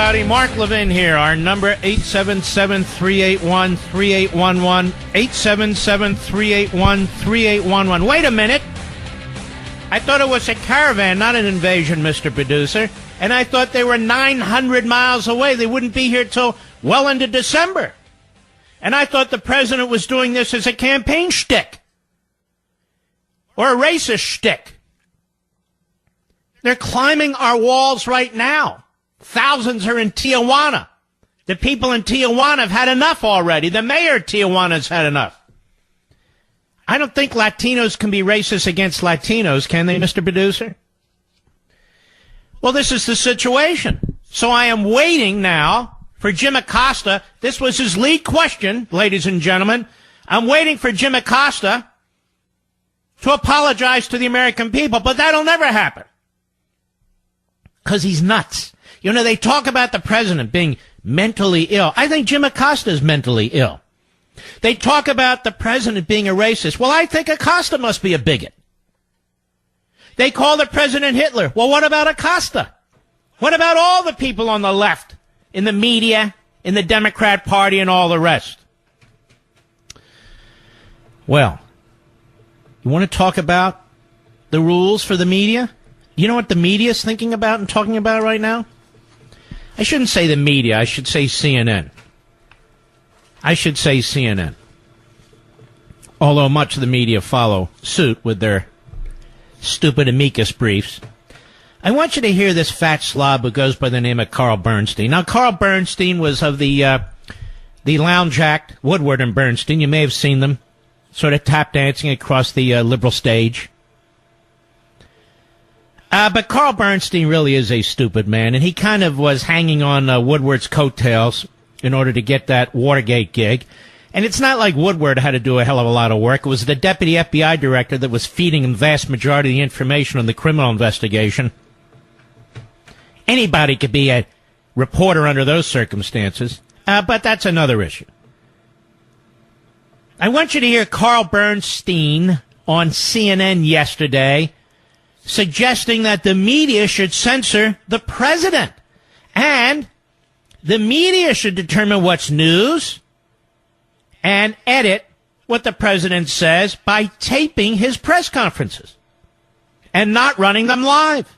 everybody. Mark Levin here. Our number, 877-381-3811. 877-381-3811. Wait a minute. I thought it was a caravan, not an invasion, Mr. Producer. And I thought they were 900 miles away. They wouldn't be here till well into December. And I thought the president was doing this as a campaign shtick. Or a racist shtick. They're climbing our walls right now. Thousands are in Tijuana. The people in Tijuana have had enough already. The mayor of Tijuana's had enough. I don't think Latinos can be racist against Latinos, can they, Mr. Producer? Well, this is the situation. So I am waiting now for Jim Acosta. This was his lead question, ladies and gentlemen. I'm waiting for Jim Acosta to apologize to the American people, but that'll never happen. Because he's nuts. You know, they talk about the president being mentally ill. I think Jim Acosta is mentally ill. They talk about the president being a racist. Well, I think Acosta must be a bigot. They call the president Hitler. Well, what about Acosta? What about all the people on the left, in the media, in the Democrat Party, and all the rest? Well, you want to talk about the rules for the media? You know what the media is thinking about and talking about right now? I shouldn't say the media. I should say CNN. I should say CNN. Although much of the media follow suit with their stupid amicus briefs. I want you to hear this fat slob who goes by the name of Carl Bernstein. Now, Carl Bernstein was of the lounge act, Woodward and Bernstein. You may have seen them sort of tap dancing across the liberal stage. But Carl Bernstein really is a stupid man, and he kind of was hanging on Woodward's coattails in order to get that Watergate gig. And it's not like Woodward had to do a hell of a lot of work. It was the deputy FBI director that was feeding him the vast majority of the information on the criminal investigation. Anybody could be a reporter under those circumstances, but that's another issue. I want you to hear Carl Bernstein on CNN yesterday suggesting that the media should censor the president. And the media should determine what's news and edit what the president says by taping his press conferences and not running them live.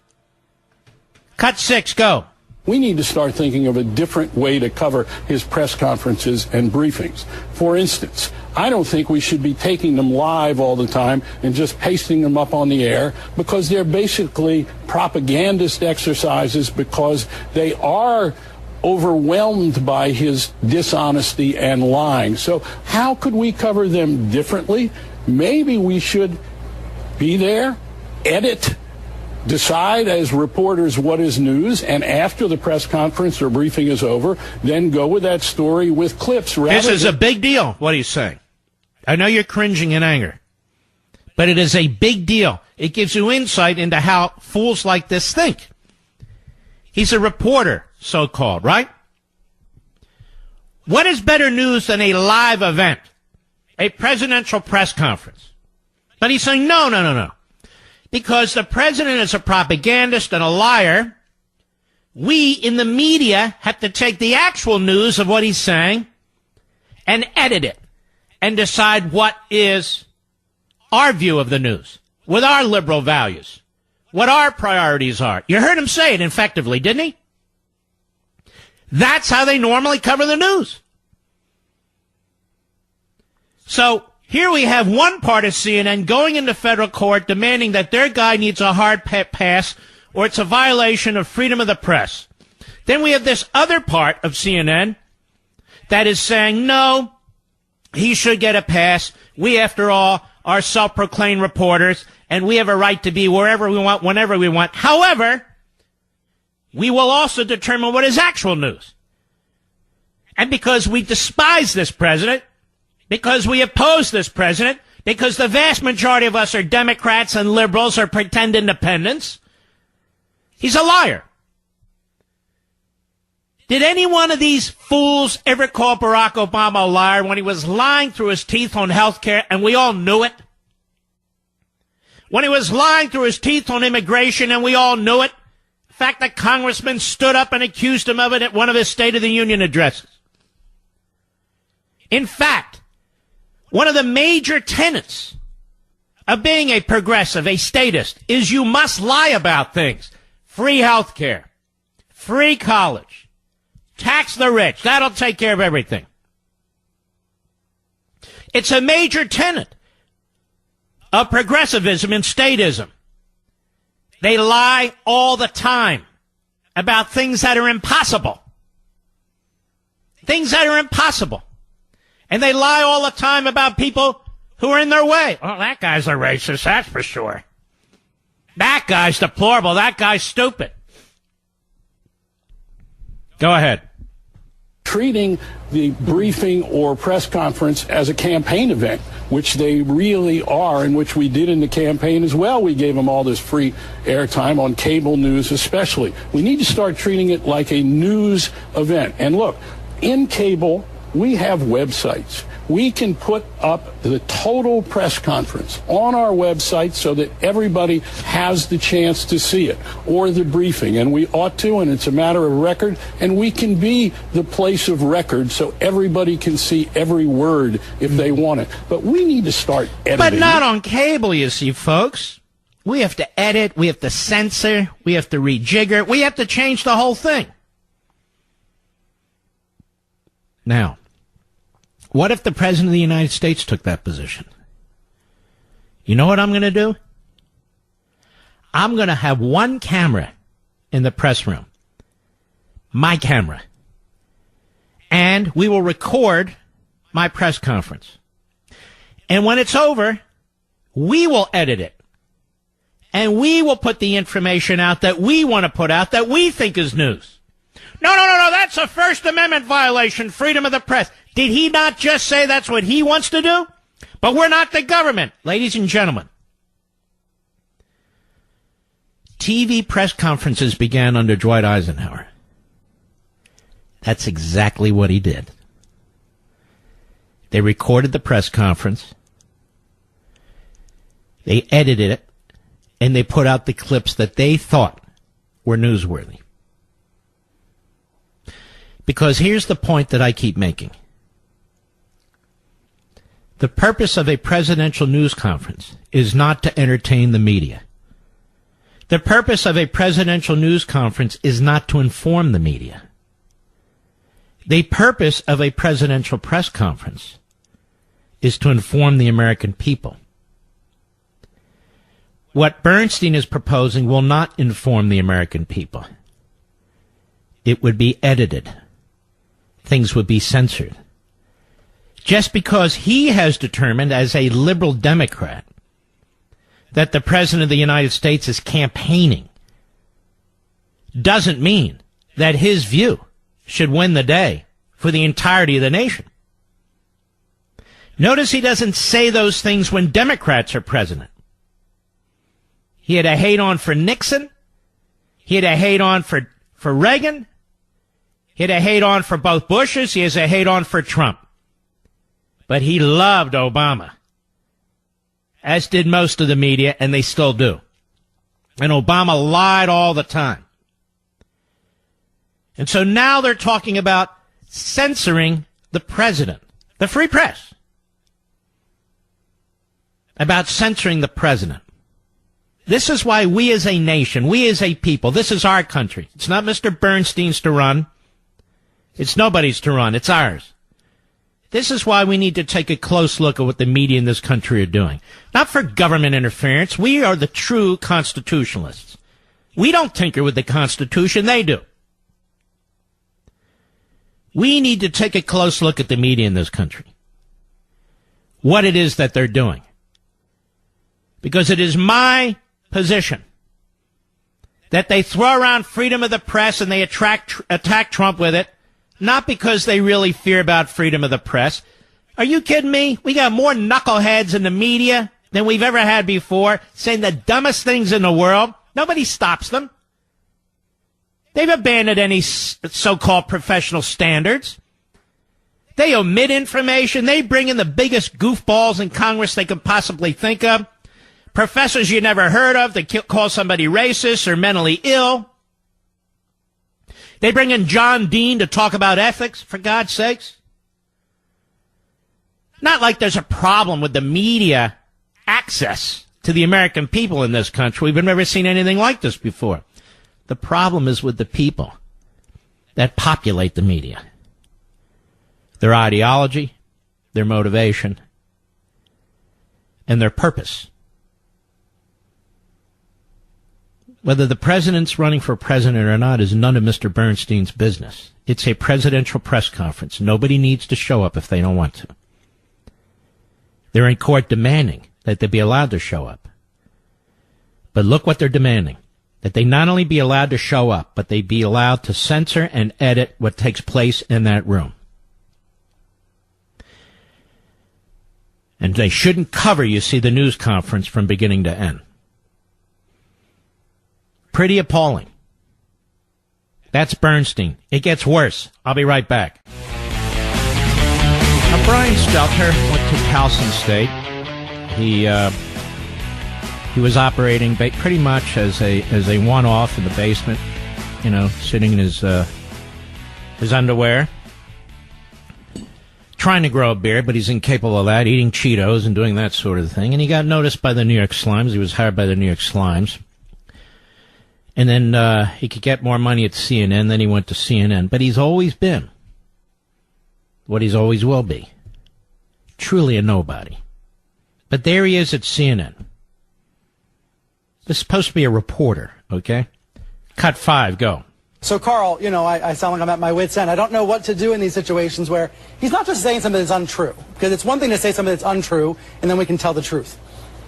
Cut 6, go. We need to start thinking of a different way to cover his press conferences and briefings. For instance, I don't think we should be taking them live all the time and just pasting them up on the air, because they're basically propagandist exercises, because they are overwhelmed by his dishonesty and lying. So how could we cover them differently? Maybe we should be there, edit, decide as reporters what is news, and after the press conference or briefing is over, then go with that story with clips. This is a big deal, what he's saying. I know you're cringing in anger, but it is a big deal. It gives you insight into how fools like this think. He's a reporter, so-called, right? What is better news than a live event, a presidential press conference? But he's saying, no. Because the president is a propagandist and a liar, we in the media have to take the actual news of what he's saying and edit it and decide what is our view of the news with our liberal values, what our priorities are. You heard him say it effectively, didn't he? That's how they normally cover the news. So here we have one part of CNN going into federal court demanding that their guy needs a hard pass or it's a violation of freedom of the press. Then we have this other part of CNN that is saying, no, he should get a pass. We, after all, are self-proclaimed reporters, and we have a right to be wherever we want, whenever we want. However, we will also determine what is actual news. And because we despise this president, because we oppose this president, because the vast majority of us are Democrats and liberals or pretend independents, he's a liar. Did any one of these fools ever call Barack Obama a liar when he was lying through his teeth on health care and we all knew it? When he was lying through his teeth on immigration and we all knew it? fact, the congressman stood up and accused him of it at one of his State of the Union addresses. In fact, one of the major tenets of being a progressive, a statist, is you must lie about things. Free health care, free college, tax the rich. That'll take care of everything. It's a major tenet of progressivism and statism. They lie all the time about things that are impossible. Things that are impossible. And they lie all the time about people who are in their way. Oh, that guy's a racist, that's for sure. That guy's deplorable. That guy's stupid. Go ahead. Treating the briefing or press conference as a campaign event, which they really are, and which we did in the campaign as well. We gave them all this free airtime on cable news especially. We need to start treating it like a news event. And look, in cable, we have websites. We can put up the total press conference on our website so that everybody has the chance to see it, or the briefing, and we ought to, and it's a matter of record, and we can be the place of record so everybody can see every word if they want it. But we need to start editing. But not on cable, you see, folks. We have to edit, we have to censor, we have to rejigger, we have to change the whole thing. Now, what if the President of the United States took that position? You know what I'm going to do? I'm going to have one camera in the press room. My camera. And we will record my press conference. And when it's over, we will edit it. And we will put the information out that we want to put out that we think is news. No, that's a First Amendment violation, freedom of the press. Did he not just say that's what he wants to do? But we're not the government, ladies and gentlemen. TV press conferences began under Dwight Eisenhower. That's exactly what he did. They recorded the press conference, they edited it, and they put out the clips that they thought were newsworthy. Because here's the point that I keep making. The purpose of a presidential news conference is not to entertain the media. The purpose of a presidential news conference is not to inform the media. The purpose of a presidential press conference is to inform the American people. What Bernstein is proposing will not inform the American people. It would be edited. Things would be censored. Just because he has determined as a liberal Democrat that the President of the United States is campaigning doesn't mean that his view should win the day for the entirety of the nation. Notice he doesn't say those things when Democrats are president. He had a hate-on for Nixon. He had a hate-on for Reagan. He had a hate-on for both Bushes. He has a hate-on for Trump. But he loved Obama, as did most of the media, and they still do. And Obama lied all the time. And so now they're talking about censoring the president, the free press, about censoring the president. This is why we as a nation, we as a people, this is our country. It's not Mr. Bernstein's to run. It's nobody's to run. It's ours. This is why we need to take a close look at what the media in this country are doing. Not for government interference. We are the true constitutionalists. We don't tinker with the Constitution. They do. We need to take a close look at the media in this country. What it is that they're doing. Because it is my position that they throw around freedom of the press and they attack Trump with it, not because they really fear about freedom of the press. Are you kidding me? We got more knuckleheads in the media than we've ever had before, saying the dumbest things in the world. Nobody stops them. They've abandoned any so-called professional standards. They omit information. They bring in the biggest goofballs in Congress they could possibly think of. Professors you never heard of that call somebody racist or mentally ill. They bring in John Dean to talk about ethics, for God's sakes. Not like there's a problem with the media access to the American people in this country. We've never seen anything like this before. The problem is with the people that populate the media. Their ideology, their motivation, and their purpose. Whether the president's running for president or not is none of Mr. Bernstein's business. It's a presidential press conference. Nobody needs to show up if they don't want to. They're in court demanding that they be allowed to show up. But look what they're demanding. That they not only be allowed to show up, but they be allowed to censor and edit what takes place in that room. And they shouldn't cover, you see, the news conference from beginning to end. Pretty appalling. That's Bernstein. It gets worse. I'll be right back. Now, Brian Stelter went to Towson State. He was operating pretty much as a one-off in the basement, you know, sitting in his underwear, trying to grow a beard, but he's incapable of that, eating Cheetos and doing that sort of thing. And he got noticed by the New York Slimes. He was hired by the New York Slimes. And then he could get more money at CNN. Then he went to CNN. But he's always been what he's always will be. Truly a nobody. But there he is at CNN. This is supposed to be a reporter, okay? Cut 5, go. So, Carl, you know, I sound like I'm at my wit's end. I don't know what to do in these situations where he's not just saying something that's untrue. Because it's one thing to say something that's untrue, and then we can tell the truth.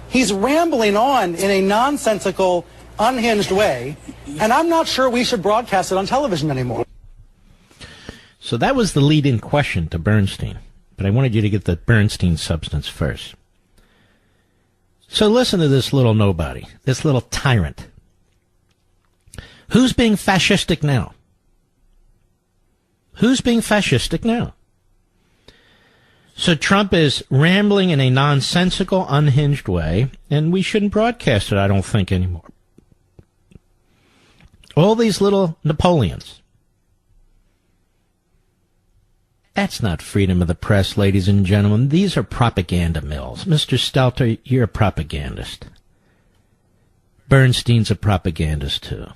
He's rambling on in a nonsensical, unhinged way, and I'm not sure we should broadcast it on television anymore. So that was the lead-in question to Bernstein. But I wanted you to get the Bernstein substance first. So listen to this little nobody, this little tyrant. Who's being fascistic now? Who's being fascistic now? So Trump is rambling in a nonsensical, unhinged way, and we shouldn't broadcast it, I don't think, anymore. All these little Napoleons. That's not freedom of the press, ladies and gentlemen. These are propaganda mills. Mr. Stelter, you're a propagandist. Bernstein's a propagandist, too.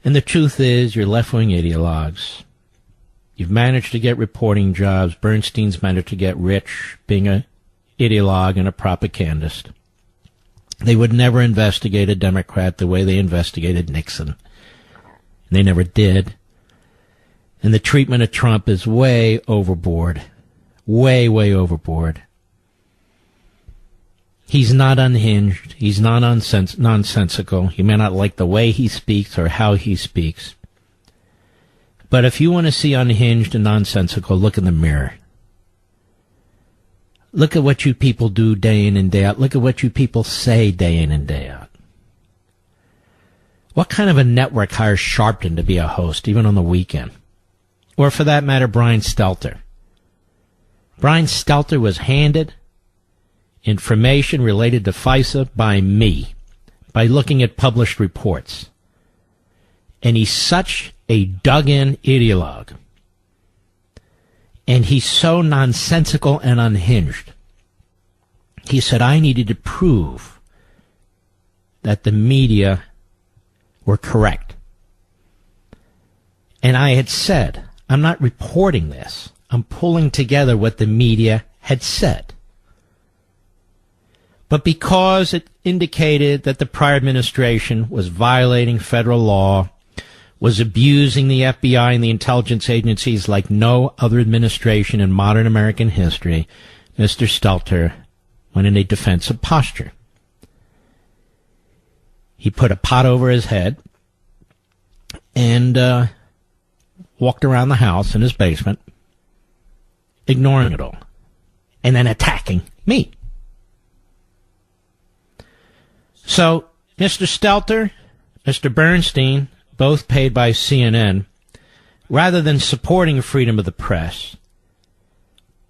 And the truth is, you're left-wing ideologues. You've managed to get reporting jobs. Bernstein's managed to get rich being an ideologue and a propagandist. They would never investigate a Democrat the way they investigated Nixon. They never did. And the treatment of Trump is way overboard. Way, way overboard. He's not unhinged. He's not nonsensical. You may not like the way he speaks or how he speaks. But if you want to see unhinged and nonsensical, look in the mirror. Look at what you people do day in and day out. Look at what you people say day in and day out. What kind of a network hires Sharpton to be a host, even on the weekend? Or, for that matter, Brian Stelter. Brian Stelter was handed information related to FISA by me, by looking at published reports. And he's such a dug-in ideologue. And he's so nonsensical and unhinged. He said, I needed to prove that the media were correct. And I had said, I'm not reporting this. I'm pulling together what the media had said. But because it indicated that the prior administration was violating federal law, was abusing the FBI and the intelligence agencies like no other administration in modern American history, Mr. Stelter went in a defensive posture. He put a pot over his head and walked around the house in his basement, ignoring it all, and then attacking me. So, Mr. Stelter, Mr. Bernstein, both paid by CNN, rather than supporting freedom of the press,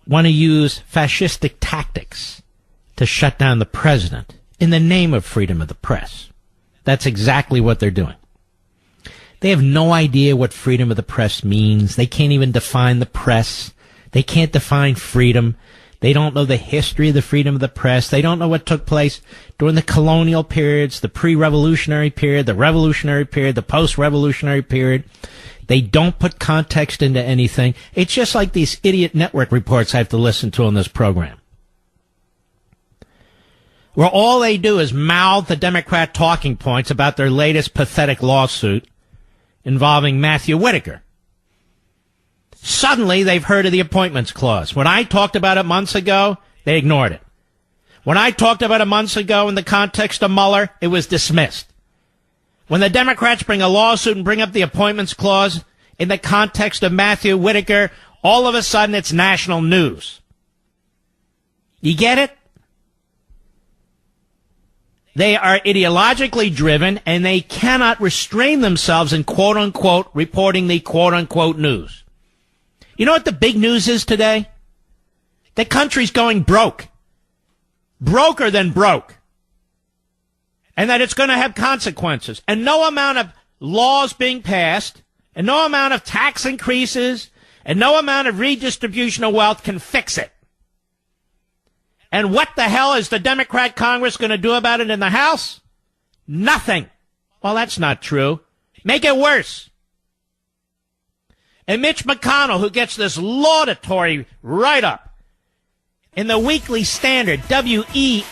want to use fascistic tactics to shut down the president in the name of freedom of the press. That's exactly what they're doing. They have no idea what freedom of the press means. They can't even define the press. They can't define freedom. They don't know the history of the freedom of the press. They don't know what took place during the colonial periods, the pre-revolutionary period, the revolutionary period, the post-revolutionary period. They don't put context into anything. It's just like these idiot network reports I have to listen to on this program, where all they do is mouth the Democrat talking points about their latest pathetic lawsuit involving Matthew Whitaker. Suddenly, they've heard of the appointments clause. When I talked about it months ago, they ignored it. When I talked about it months ago in the context of Mueller, it was dismissed. When the Democrats bring a lawsuit and bring up the appointments clause in the context of Matthew Whitaker, all of a sudden it's national news. You get it? They are ideologically driven, and they cannot restrain themselves in quote-unquote reporting the quote-unquote news. You know what the big news is today? The country's going broke. Broker than broke. And that it's going to have consequences. And no amount of laws being passed, and no amount of tax increases, and no amount of redistribution of wealth can fix it. And what the hell is the Democrat Congress going to do about it in the House? Nothing. Well, that's not true. Make it worse. And Mitch McConnell, who gets this laudatory write-up in the Weekly Standard, W-E-A-K-L-Y,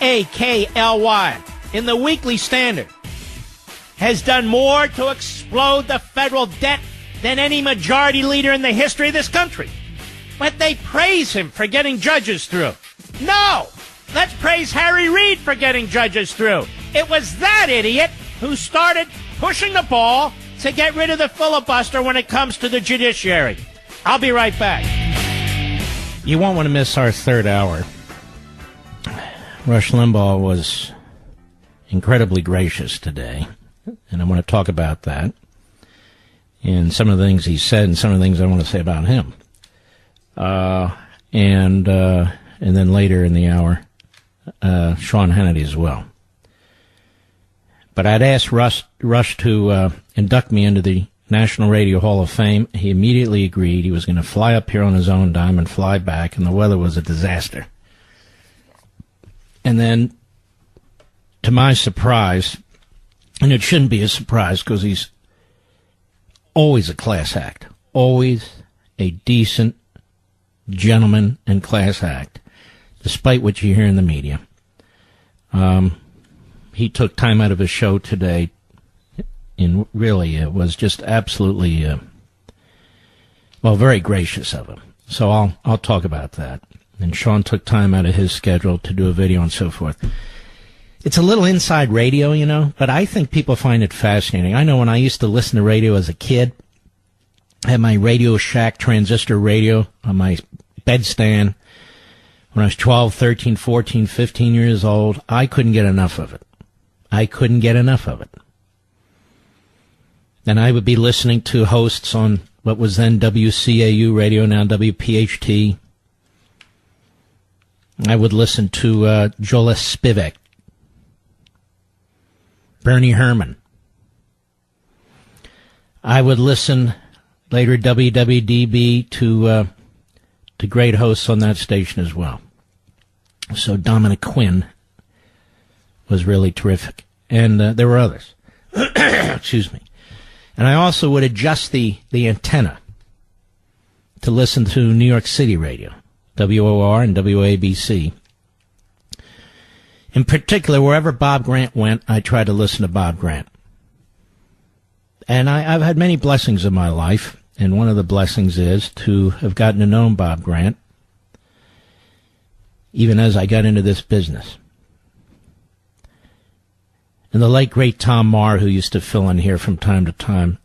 in the Weekly Standard, has done more to explode the federal debt than any majority leader in the history of this country. But they praise him for getting judges through. No! Let's praise Harry Reid for getting judges through. It was that idiot who started pushing the ball to get rid of the filibuster when it comes to the judiciary. I'll be right back. You won't want to miss our third hour. Rush Limbaugh was incredibly gracious today, and I want to talk about that and some of the things he said and some of the things I want to say about him. And then later in the hour, Sean Hannity as well. But I'd asked Rush to induct me into the National Radio Hall of Fame. He immediately agreed. He was going to fly up here on his own dime and fly back, and the weather was a disaster. And then, to my surprise, and it shouldn't be a surprise because he's always a class act, always a decent gentleman and class act, despite what you hear in the media. He took time out of his show today, and really it was just absolutely, very gracious of him. So I'll talk about that. And Sean took time out of his schedule to do a video and so forth. It's a little inside radio, you know, but I think people find it fascinating. I know when I used to listen to radio as a kid, I had my Radio Shack transistor radio on my bedstand. When I was 12, 13, 14, 15 years old, I couldn't get enough of it. And I would be listening to hosts on what was then WCAU radio, now WPHT. I would listen to Joel Spivak, Bernie Herman. I would listen later WWDB to great hosts on that station as well. So Dominic Quinn was really terrific. And there were others. Excuse me. And I also would adjust the antenna to listen to New York City radio, WOR and WABC. In particular, wherever Bob Grant went, I tried to listen to Bob Grant. And I've had many blessings in my life, and one of the blessings is to have gotten to know Bob Grant, even as I got into this business. And the late, great Tom Marr, who used to fill in here from time to time,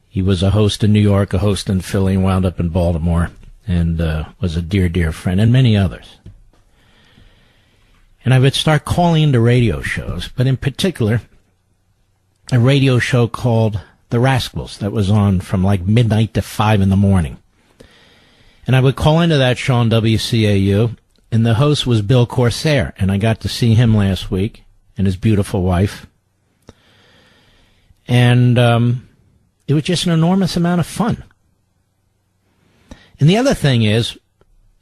he was a host in New York, a host in Philly, and wound up in Baltimore, and was a dear, dear friend, and many others. And I would start calling into radio shows, but in particular, a radio show called The Rascals that was on from like midnight to 5 in the morning. And I would call into that show on WCAU, and the host was Bill Corsair, and I got to see him last week and his beautiful wife. And It was just an enormous amount of fun. And the other thing is,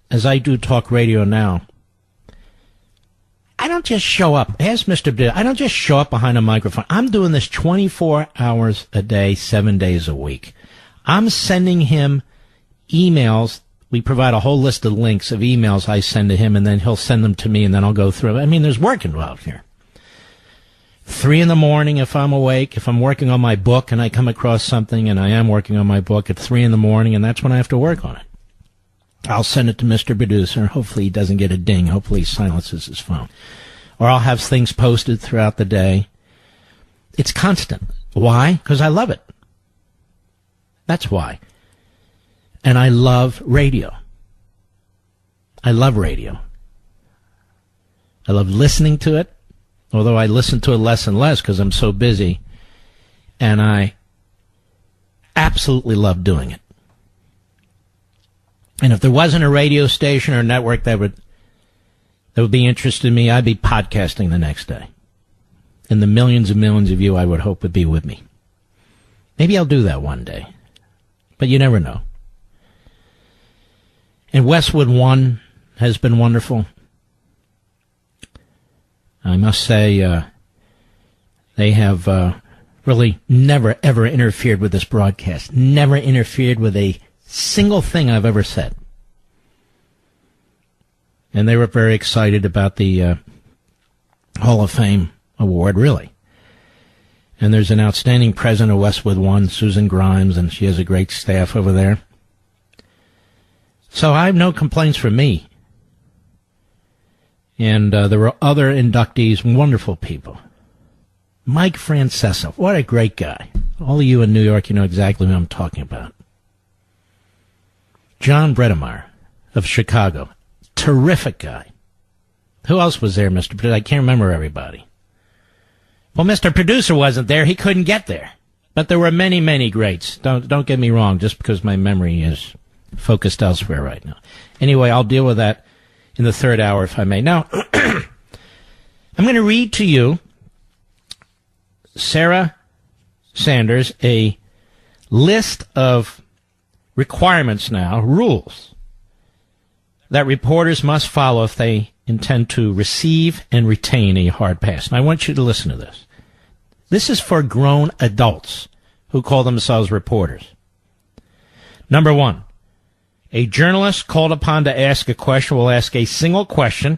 as I do talk radio now, I don't just show up. Ask Mr. Bill. I don't just show up behind a microphone. I'm doing this 24 hours a day, 7 days a week. I'm sending him emails. We provide a whole list of links of emails I send to him, and then he'll send them to me, and then I'll go through them. I mean, there's work involved here. 3 in the morning if I'm awake, if I'm working on my book and I come across something, and I am working on my book at 3 in the morning, and that's when I have to work on it. I'll send it to Mr. Producer. Hopefully he doesn't get a ding. Hopefully he silences his phone. Or I'll have things posted throughout the day. It's constant. Why? Because I love it. That's why. And I love radio. I love radio. I love listening to it, although I listen to it less and less because I'm so busy. And I absolutely love doing it. And if there wasn't a radio station or network that would be interested in me, I'd be podcasting the next day. And the millions and millions of you I would hope would be with me. Maybe I'll do that one day. But you never know. And Westwood One has been wonderful. I must say, they have really never, ever interfered with this broadcast. Never interfered with a single thing I've ever said. And they were very excited about the Hall of Fame award, really. And there's an outstanding president of Westwood One, Susan Grimes, and she has a great staff over there. So I have no complaints from me. And there were other inductees, wonderful people. Mike Francesa, what a great guy. All of you in New York, you know exactly who I'm talking about. John Bredemeyer of Chicago. Terrific guy. Who else was there, Mr. Producer? I can't remember everybody. Well, Mr. Producer wasn't there. He couldn't get there. But there were many, many greats. Don't get me wrong, just because my memory is focused elsewhere right now. Anyway, I'll deal with that in the third hour, if I may. Now, I'm going to read to you, Sarah Sanders, a list of requirements now, rules, that reporters must follow if they intend to receive and retain a hard pass. And I want you to listen to this. This is for grown adults who call themselves reporters. Number 1, a journalist called upon to ask a question will ask a single question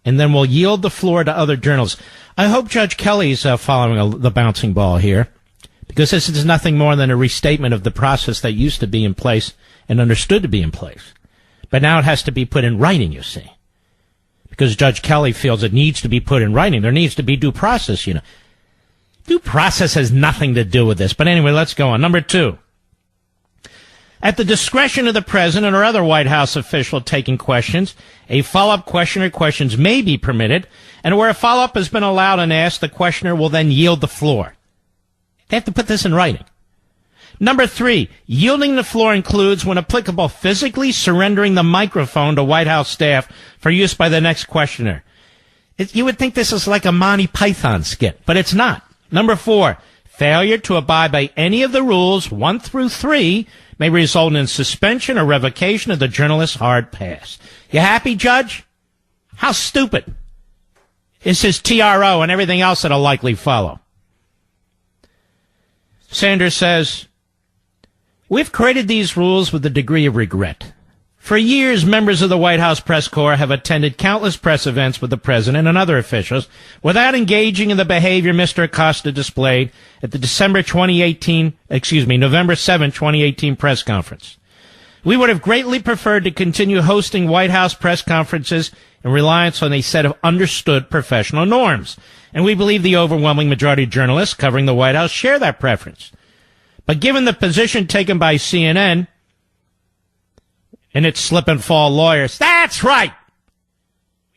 and then will yield the floor to other journalists. I hope Judge Kelly's following the bouncing ball here, because this is nothing more than a restatement of the process that used to be in place and understood to be in place. But now it has to be put in writing, you see. Because Judge Kelly feels it needs to be put in writing. There needs to be due process, you know. Due process has nothing to do with this. But anyway, let's go on. Number 2. At the discretion of the president or other White House official taking questions, a follow-up question or questions may be permitted, and where a follow-up has been allowed and asked, the questioner will then yield the floor. They have to put this in writing. Number 3, yielding the floor includes, when applicable, physically surrendering the microphone to White House staff for use by the next questioner. You would think this is like a Monty Python skit, but it's not. Number 4, failure to abide by any of the rules 1 through 3 may result in suspension or revocation of the journalist's hard pass. You happy, Judge? How stupid is his TRO and everything else that'll likely follow? Sanders says, we've created these rules with a degree of regret. For years, members of the White House press corps have attended countless press events with the president and other officials without engaging in the behavior Mr. Acosta displayed at the November 7, 2018 press conference. We would have greatly preferred to continue hosting White House press conferences in reliance on a set of understood professional norms. And we believe the overwhelming majority of journalists covering the White House share that preference. But given the position taken by CNN and its slip and fall lawyers, that's right!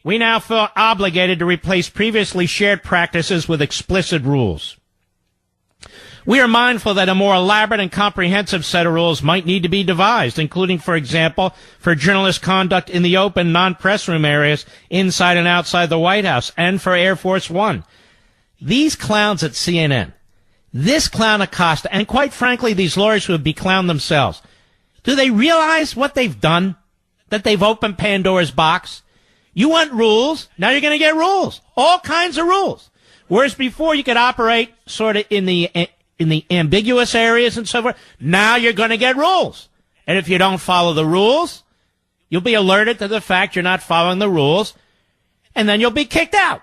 We now feel obligated to replace previously shared practices with explicit rules. We are mindful that a more elaborate and comprehensive set of rules might need to be devised, including, for example, for journalist conduct in the open, non-press room areas inside and outside the White House, and for Air Force One. These clowns at CNN This clown Acosta, and quite frankly, these lawyers would be clowned themselves. Do they realize what they've done? That they've opened Pandora's box? You want rules? Now you're going to get rules. All kinds of rules. Whereas before you could operate sort of in the ambiguous areas and so forth, now you're going to get rules. And if you don't follow the rules, you'll be alerted to the fact you're not following the rules, and then you'll be kicked out.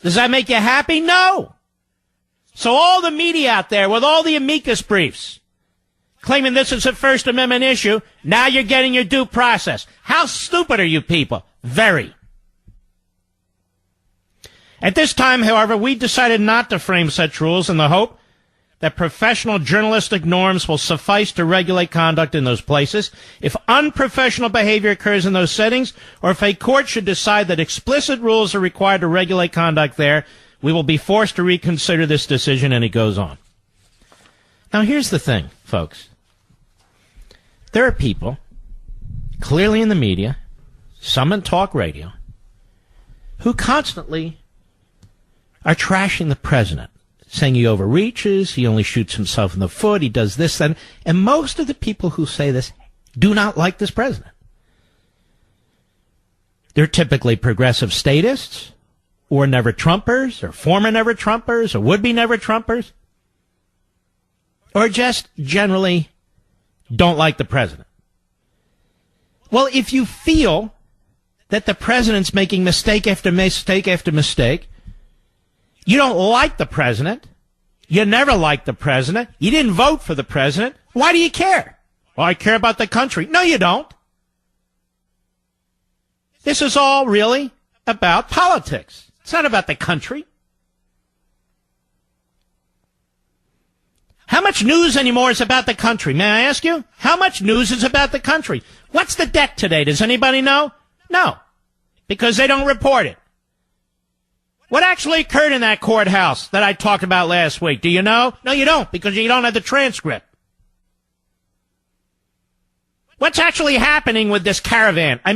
Does that make you happy? No. So all the media out there with all the amicus briefs claiming this is a First Amendment issue, now you're getting your due process. How stupid are you people? Very. At this time, however, we decided not to frame such rules in the hope that professional journalistic norms will suffice to regulate conduct in those places. If unprofessional behavior occurs in those settings, or if a court should decide that explicit rules are required to regulate conduct there, we will be forced to reconsider this decision, and it goes on. Now, here's the thing, folks. There are people, clearly in the media, some in talk radio, who constantly are trashing the president, saying he overreaches, he only shoots himself in the foot, he does this, then. And most of the people who say this do not like this president. They're typically progressive statists, or never-Trumpers, or former never-Trumpers, or would-be never-Trumpers, or just generally don't like the president. Well, if you feel that the president's making mistake after mistake after mistake, you don't like the president, you never liked the president, you didn't vote for the president, why do you care? Well, I care about the country. No, you don't. This is all really about politics. It's not about the country. How much news anymore is about the country? May I ask you? How much news is about the country? What's the debt today? Does anybody know? No, because they don't report it. What actually occurred in that courthouse that I talked about last week? Do you know? No, you don't, because you don't have the transcript. What's actually happening with this parade?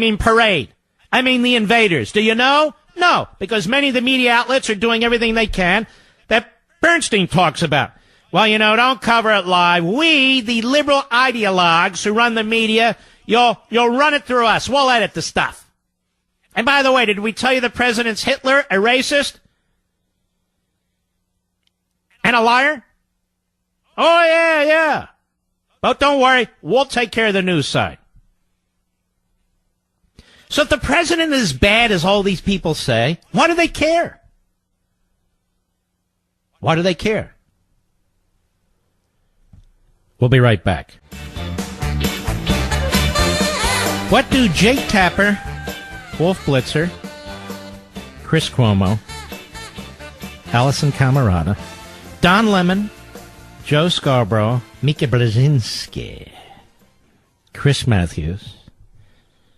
The invaders. Do you know? No, because many of the media outlets are doing everything they can that Bernstein talks about. Well, don't cover it live. We, the liberal ideologues who run the media, you'll run it through us. We'll edit the stuff. And by the way, did we tell you the president's Hitler, a racist, and a liar? Oh, yeah. But don't worry, we'll take care of the news side. So if the president is as bad as all these people say, why do they care? Why do they care? We'll be right back. What do Jake Tapper, Wolf Blitzer, Chris Cuomo, Allison Camerata, Don Lemon, Joe Scarborough, Mika Brzezinski, Chris Matthews,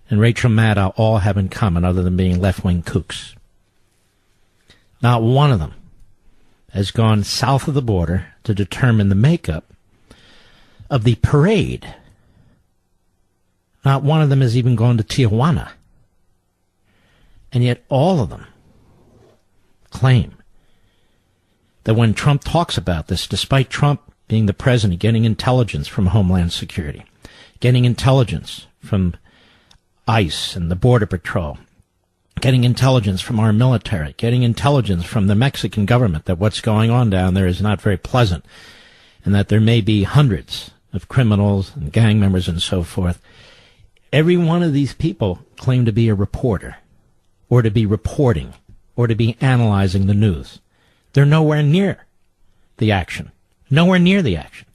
and Rachel Maddow all have in common other than being left-wing kooks? Not one of them has gone south of the border to determine the makeup of the parade. Not one of them has even gone to Tijuana. And yet all of them claim that when Trump talks about this, despite Trump being the president, getting intelligence from Homeland Security, getting intelligence from ICE and the Border Patrol, getting intelligence from our military, getting intelligence from the Mexican government that what's going on down there is not very pleasant, and that there may be hundreds of criminals and gang members and so forth. Every one of these people claim to be a reporter, or to be reporting, or to be analyzing the news. They're nowhere near the action. Nowhere near the action.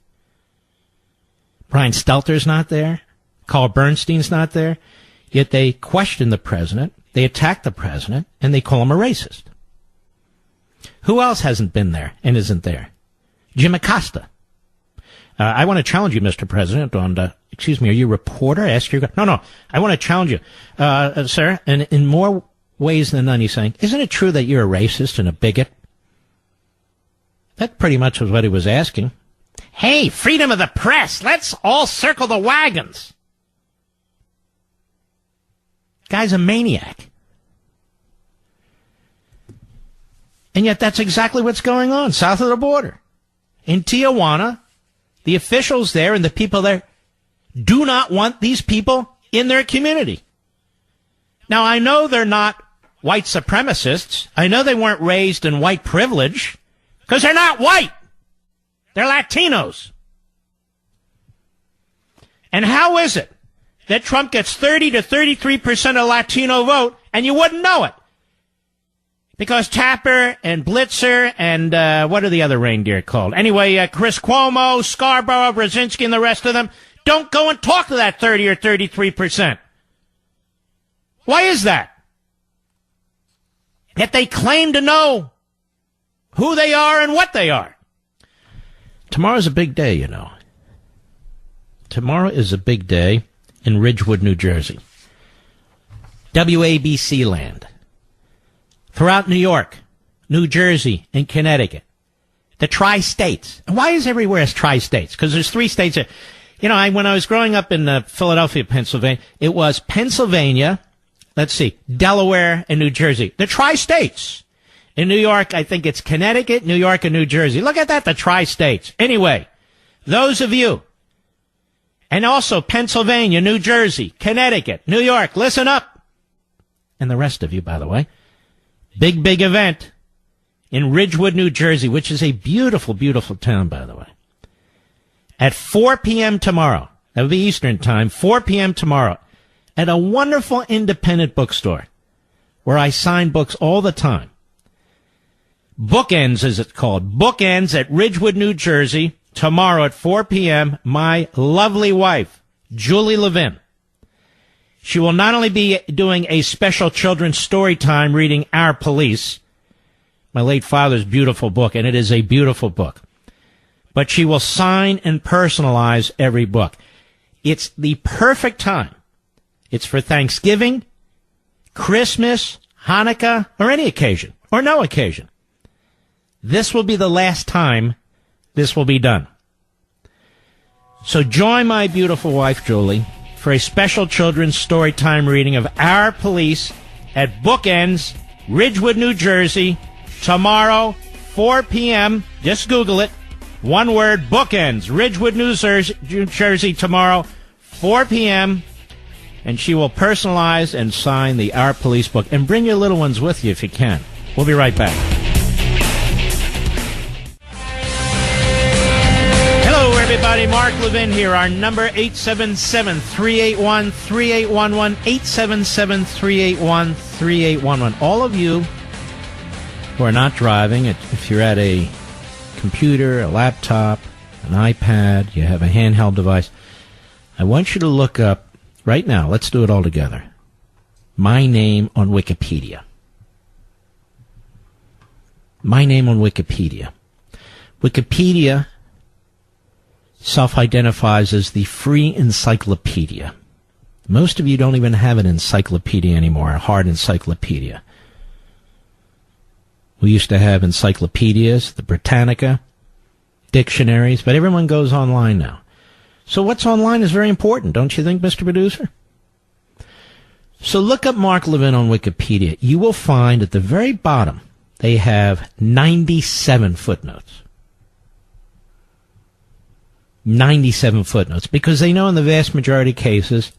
Brian Stelter's not there. Carl Bernstein's not there. Yet they question the president, they attack the president, and they call him a racist. Who else hasn't been there and isn't there? Jim Acosta. I want to challenge you, Mr. President, on, excuse me, are you a reporter? No, I want to challenge you, sir, and in more ways than none, he's saying, isn't it true that you're a racist and a bigot? That pretty much was what he was asking. Hey, freedom of the press, let's all circle the wagons. Guy's a maniac. And yet that's exactly what's going on south of the border. in Tijuana, the officials there and the people there do not want these people in their community. Now, I know they're not white supremacists. I know they weren't raised in white privilege, because they're not white. They're Latinos. And how is it that Trump gets 30 to 33% of Latino vote and you wouldn't know it? Because Tapper and Blitzer and what are the other reindeer called? Anyway, Chris Cuomo, Scarborough, Brzezinski, and the rest of them don't go and talk to that 30 or 33%. Why is that? Yet they claim to know who they are and what they are. Tomorrow's a big day, you know. Tomorrow is a big day in Ridgewood, New Jersey. WABC land. Throughout New York, New Jersey, and Connecticut. The tri-states. Why is everywhere as tri-states? Because there's 3 states. You know, when I was growing up in Philadelphia, Pennsylvania, it was Pennsylvania, let's see, Delaware, and New Jersey. The tri-states. In New York, I think it's Connecticut, New York, and New Jersey. Look at that, the tri-states. Anyway, those of you, and also Pennsylvania, New Jersey, Connecticut, New York, listen up. And the rest of you, by the way. Big, big event in Ridgewood, New Jersey, which is a beautiful, beautiful town, by the way. At 4 p.m. tomorrow, that would be Eastern time, 4 p.m. tomorrow, at a wonderful independent bookstore where I sign books all the time. Bookends, as it's called. Bookends at Ridgewood, New Jersey, tomorrow at 4 p.m. My lovely wife, Julie LEVIN. She will not only be doing a special children's story time reading Our Police, my late father's beautiful book, and it is a beautiful book, but she will sign and personalize every book. It's the perfect time. It's for Thanksgiving, Christmas, Hanukkah, or any occasion, or no occasion. This will be the last time this will be done. So join my beautiful wife, Julie, for a special children's story time reading of Our Police at Bookends, Ridgewood, New Jersey, tomorrow, 4 p.m. Just Google it. One word, Bookends, Ridgewood, New Jersey, tomorrow, 4 p.m. And she will personalize and sign the Our Police book. And bring your little ones with you if you can. We'll be right back. Everybody, Mark Levin here. Our number, 877-381-3811, 877-381-3811. All of you who are not driving, if you're at a computer, a laptop, an iPad, you have a handheld device, I want you to look up, right now, let's do it all together, my name on Wikipedia. My name on Wikipedia. Wikipedia self-identifies as the free encyclopedia. Most of you don't even have an encyclopedia anymore, a hard encyclopedia. We used to have encyclopedias, the Britannica, dictionaries, but everyone goes online now. So what's online is very important, don't you think, Mr. Producer? So look up Mark Levin on Wikipedia. You will find at the very bottom they have 97 footnotes. 97 footnotes, because they know in the vast majority of cases,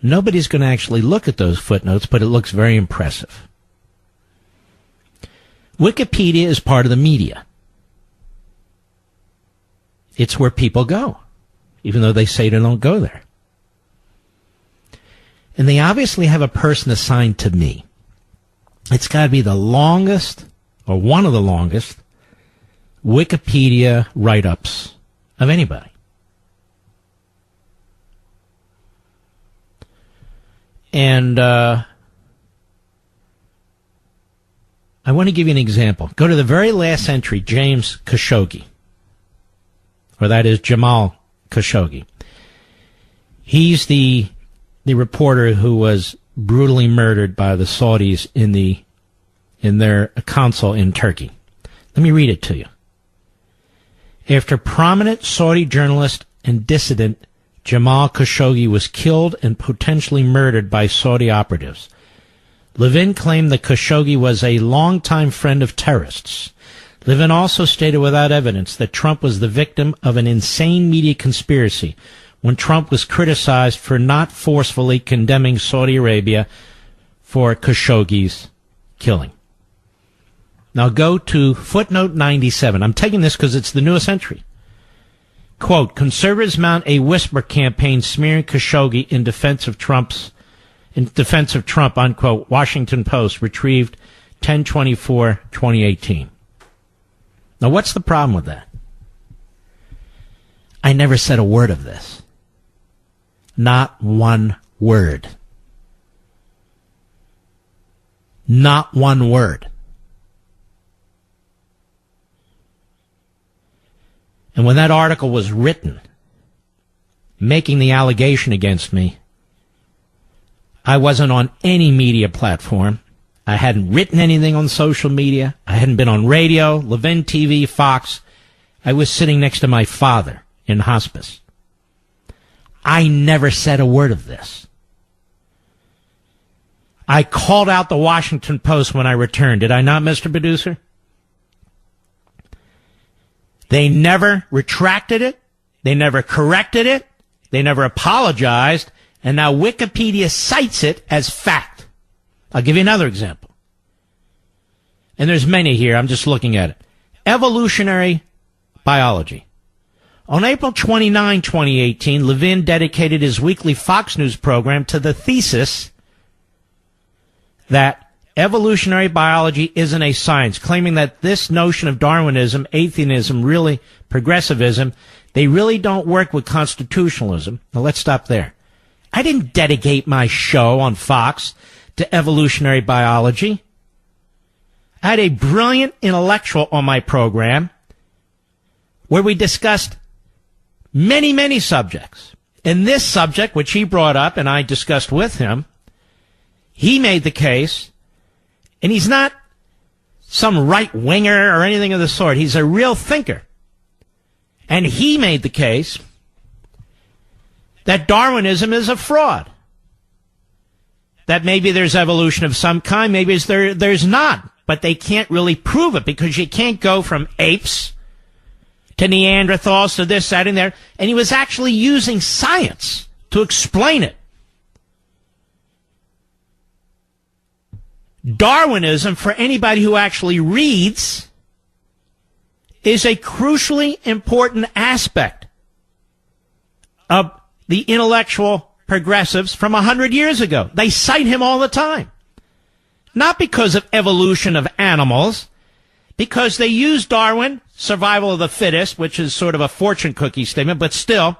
nobody's going to actually look at those footnotes, but it looks very impressive. Wikipedia is part of the media. It's where people go, even though they say they don't go there. And they obviously have a person assigned to me. It's got to be the longest, or one of the longest, Wikipedia write-ups of anybody. And I want to give you an example. Go to the very last entry, James Khashoggi, or that is Jamal Khashoggi. He's the reporter who was brutally murdered by the Saudis in their consul in Turkey. Let me read it to you. After prominent Saudi journalist and dissident Jamal Khashoggi was killed and potentially murdered by Saudi operatives, Levin claimed that Khashoggi was a longtime friend of terrorists. Levin also stated without evidence that Trump was the victim of an insane media conspiracy when Trump was criticized for not forcefully condemning Saudi Arabia for Khashoggi's killing. Now go to footnote 97. I'm taking this because it's the newest entry. Quote, conservatives mount a whisper campaign smearing Khashoggi in defense of Trump, unquote, Washington Post, retrieved 10/24/2018. Now what's the problem with that? I never said a word of this. Not one word. Not one word. And when that article was written, making the allegation against me, I wasn't on any media platform. I hadn't written anything on social media. I hadn't been on radio, Levin TV, Fox. I was sitting next to my father in hospice. I never said a word of this. I called out the Washington Post when I returned. Did I not, Mr. Producer? They never retracted it. They never corrected it. They never apologized. And now Wikipedia cites it as fact. I'll give you another example. And there's many here. I'm just looking at it. Evolutionary biology. On April 29, 2018, Levin dedicated his weekly Fox News program to the thesis that evolutionary biology isn't a science, claiming that this notion of Darwinism, atheism, really progressivism, they really don't work with constitutionalism. Now let's stop there. I didn't dedicate my show on Fox to evolutionary biology. I had a brilliant intellectual on my program where we discussed many, many subjects. And this subject, which he brought up and I discussed with him, he made the case, and he's not some right-winger or anything of the sort. He's a real thinker. And he made the case that Darwinism is a fraud. That maybe there's evolution of some kind, maybe there's not. But they can't really prove it because you can't go from apes to Neanderthals to this, that, and there. And he was actually using science to explain it. Darwinism, for anybody who actually reads, is a crucially important aspect of the intellectual progressives from 100 years ago. They cite him all the time. Not because of evolution of animals, because they use Darwin, survival of the fittest, which is sort of a fortune cookie statement, but still,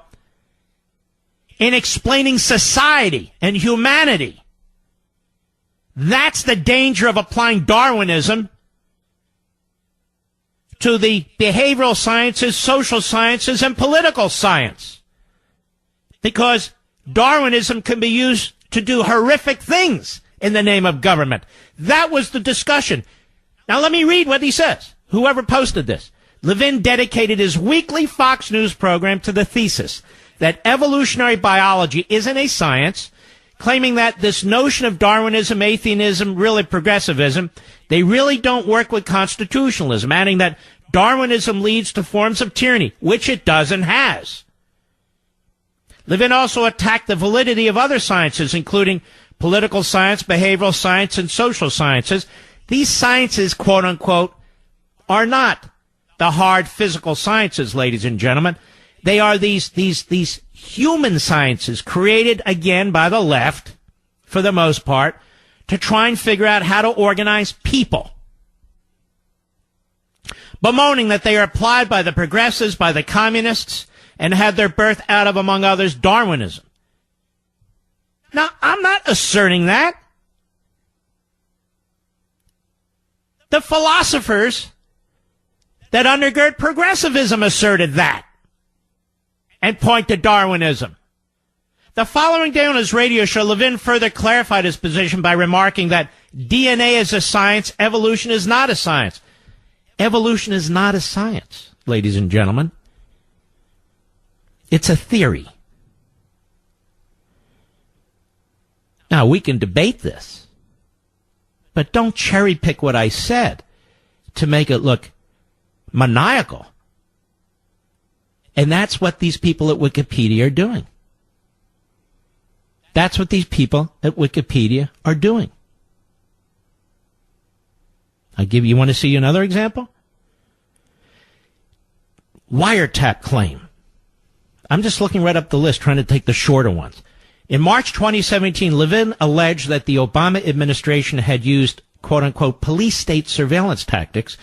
in explaining society and humanity. That's the danger of applying Darwinism to the behavioral sciences, social sciences, and political science. Because Darwinism can be used to do horrific things in the name of government. That was the discussion. Now let me read what he says. Whoever posted this. Levin dedicated his weekly Fox News program to the thesis that evolutionary biology isn't a science, claiming that this notion of Darwinism, atheism, really progressivism, they really don't work with constitutionalism, adding that Darwinism leads to forms of tyranny, which it does and has. Levin also attacked the validity of other sciences, including political science, behavioral science, and social sciences. These sciences, quote unquote, are not the hard physical sciences, ladies and gentlemen. They are these human sciences created again by the left, for the most part, to try and figure out how to organize people. Bemoaning that they are applied by the progressives, by the communists, and had their birth out of, among others, Darwinism. Now, I'm not asserting that. The philosophers that undergird progressivism asserted that and point to Darwinism. The following day on his radio show, Levin further clarified his position by remarking that DNA is a science, evolution is not a science. Evolution is not a science, ladies and gentlemen. It's a theory. Now, we can debate this, but don't cherry pick what I said to make it look maniacal. And that's what these people at Wikipedia are doing. That's what these people at Wikipedia are doing. You want to see another example? Wiretap claim. I'm just looking right up the list, trying to take the shorter ones. In March 2017, Levin alleged that the Obama administration had used, quote-unquote, police state surveillance tactics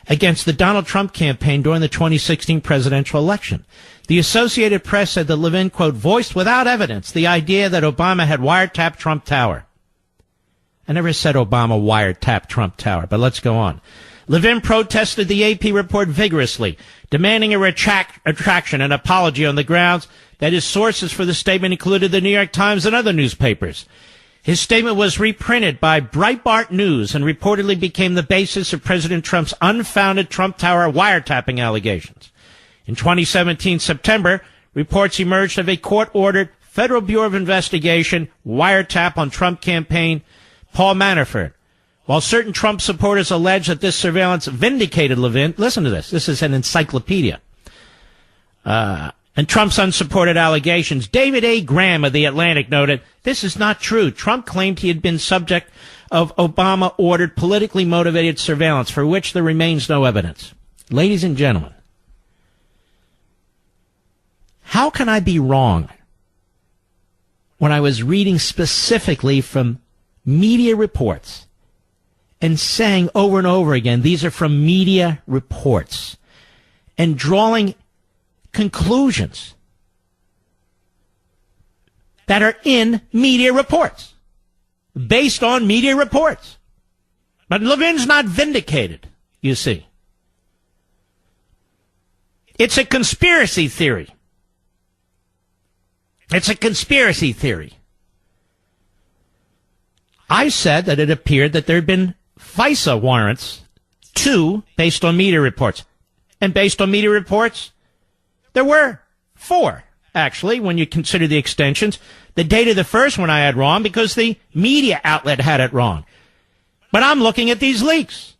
against the Donald Trump campaign during the 2016 presidential election. The Associated Press said that Levin, quote, voiced without evidence the idea that Obama had wiretapped Trump Tower. I never said Obama wiretapped Trump Tower, but let's go on. Levin protested the AP report vigorously, demanding a retraction and apology on the grounds that his sources for the statement included the New York Times and other newspapers. His statement was reprinted by Breitbart News and reportedly became the basis of President Trump's unfounded Trump Tower wiretapping allegations. In 2017 September, reports emerged of a court-ordered Federal Bureau of Investigation wiretap on Trump campaign Paul Manafort. While certain Trump supporters allege that this surveillance vindicated Levin, listen to this. This is an encyclopedia. And Trump's unsupported allegations. David A. Graham of The Atlantic noted, this is not true. Trump claimed he had been subject of Obama-ordered politically motivated surveillance, for which there remains no evidence. Ladies and gentlemen, how can I be wrong when I was reading specifically from media reports and saying over and over again, these are from media reports, and drawing conclusions that are in media reports, based on media reports? But Levin's not vindicated, you see. It's a conspiracy theory. It's a conspiracy theory. I said that it appeared that there had been FISA warrants, 2, based on media reports. And based on media reports, there were 4, actually, when you consider the extensions. The date of the first one I had wrong because the media outlet had it wrong. But I'm looking at these leaks.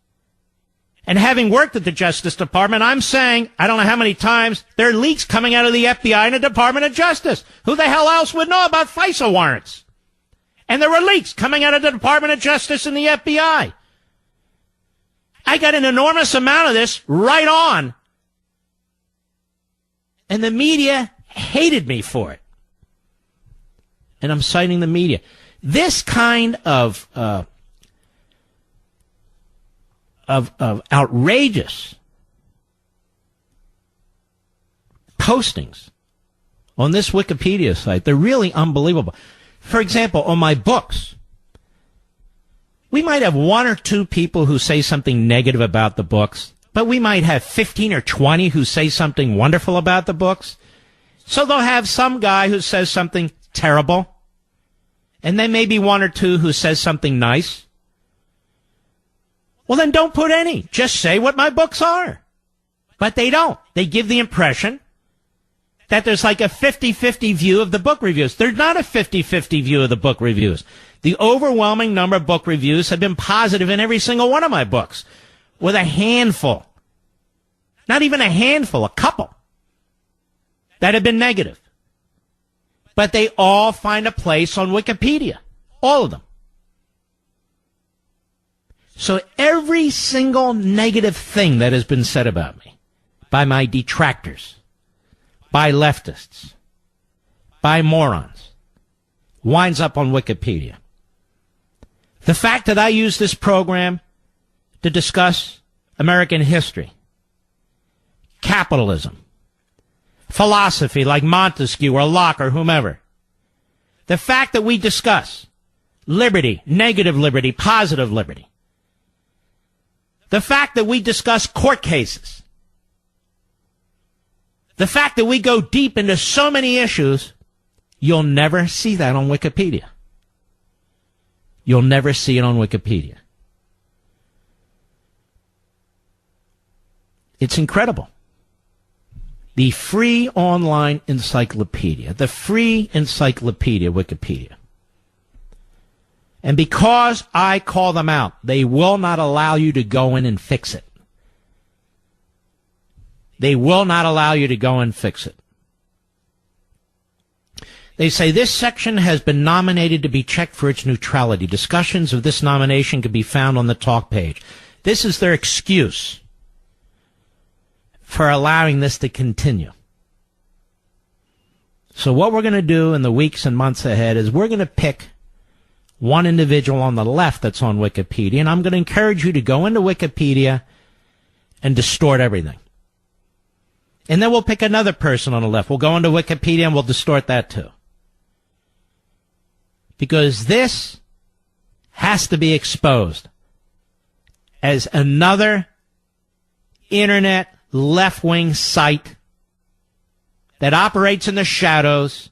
And having worked at the Justice Department, I'm saying, I don't know how many times, there are leaks coming out of the FBI and the Department of Justice. Who the hell else would know about FISA warrants? And there were leaks coming out of the Department of Justice and the FBI. I got an enormous amount of this right on. And the media hated me for it. And I'm citing the media. This kind of outrageous postings on this Wikipedia site, they're really unbelievable. For example, on my books, we might have 1 or 2 people who say something negative about the books, but we might have 15 or 20 who say something wonderful about the books. So they'll have some guy who says something terrible, and then maybe 1 or 2 who says something nice. Well, then don't put any. Just say what my books are. But they don't. They give the impression that there's like a 50-50 view of the book reviews. There's not a 50-50 view of the book reviews. The overwhelming number of book reviews have been positive in every single one of my books, with a handful, not even a handful, a couple, that have been negative. But they all find a place on Wikipedia. All of them. So every single negative thing that has been said about me by my detractors, by leftists, by morons, winds up on Wikipedia. The fact that I use this program to discuss American history, capitalism, philosophy like Montesquieu or Locke or whomever, the fact that we discuss liberty, negative liberty, positive liberty, the fact that we discuss court cases, the fact that we go deep into so many issues, you'll never see that on Wikipedia. You'll never see it on Wikipedia. It's incredible. The free online encyclopedia, the free encyclopedia, Wikipedia. And because I call them out, they will not allow you to go in and fix it. They will not allow you to go and fix it. They say this section has been nominated to be checked for its neutrality. Discussions of this nomination can be found on the talk page. This is their excuse for allowing this to continue. So what we're going to do in the weeks and months ahead is we're going to pick one individual on the left that's on Wikipedia, and I'm going to encourage you to go into Wikipedia and distort everything. And then we'll pick another person on the left. We'll go into Wikipedia and we'll distort that too. Because this has to be exposed as another internet left-wing site that operates in the shadows,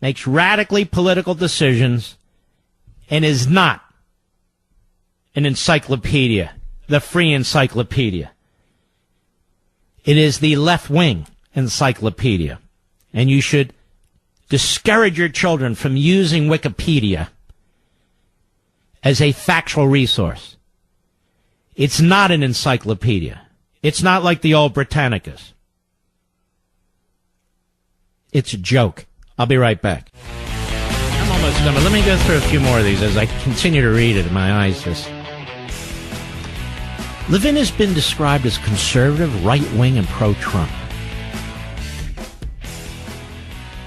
makes radically political decisions, and is not an encyclopedia, the free encyclopedia. It is the left-wing encyclopedia. And you should discourage your children from using Wikipedia as a factual resource. It's not an encyclopedia. It's not like the old Britannicas. It's a joke. I'll be right back. I'm almost done, but let me go through a few more of these as I continue to read it, and my eyes just... LEVIN has been described as conservative, right-wing, and pro-Trump.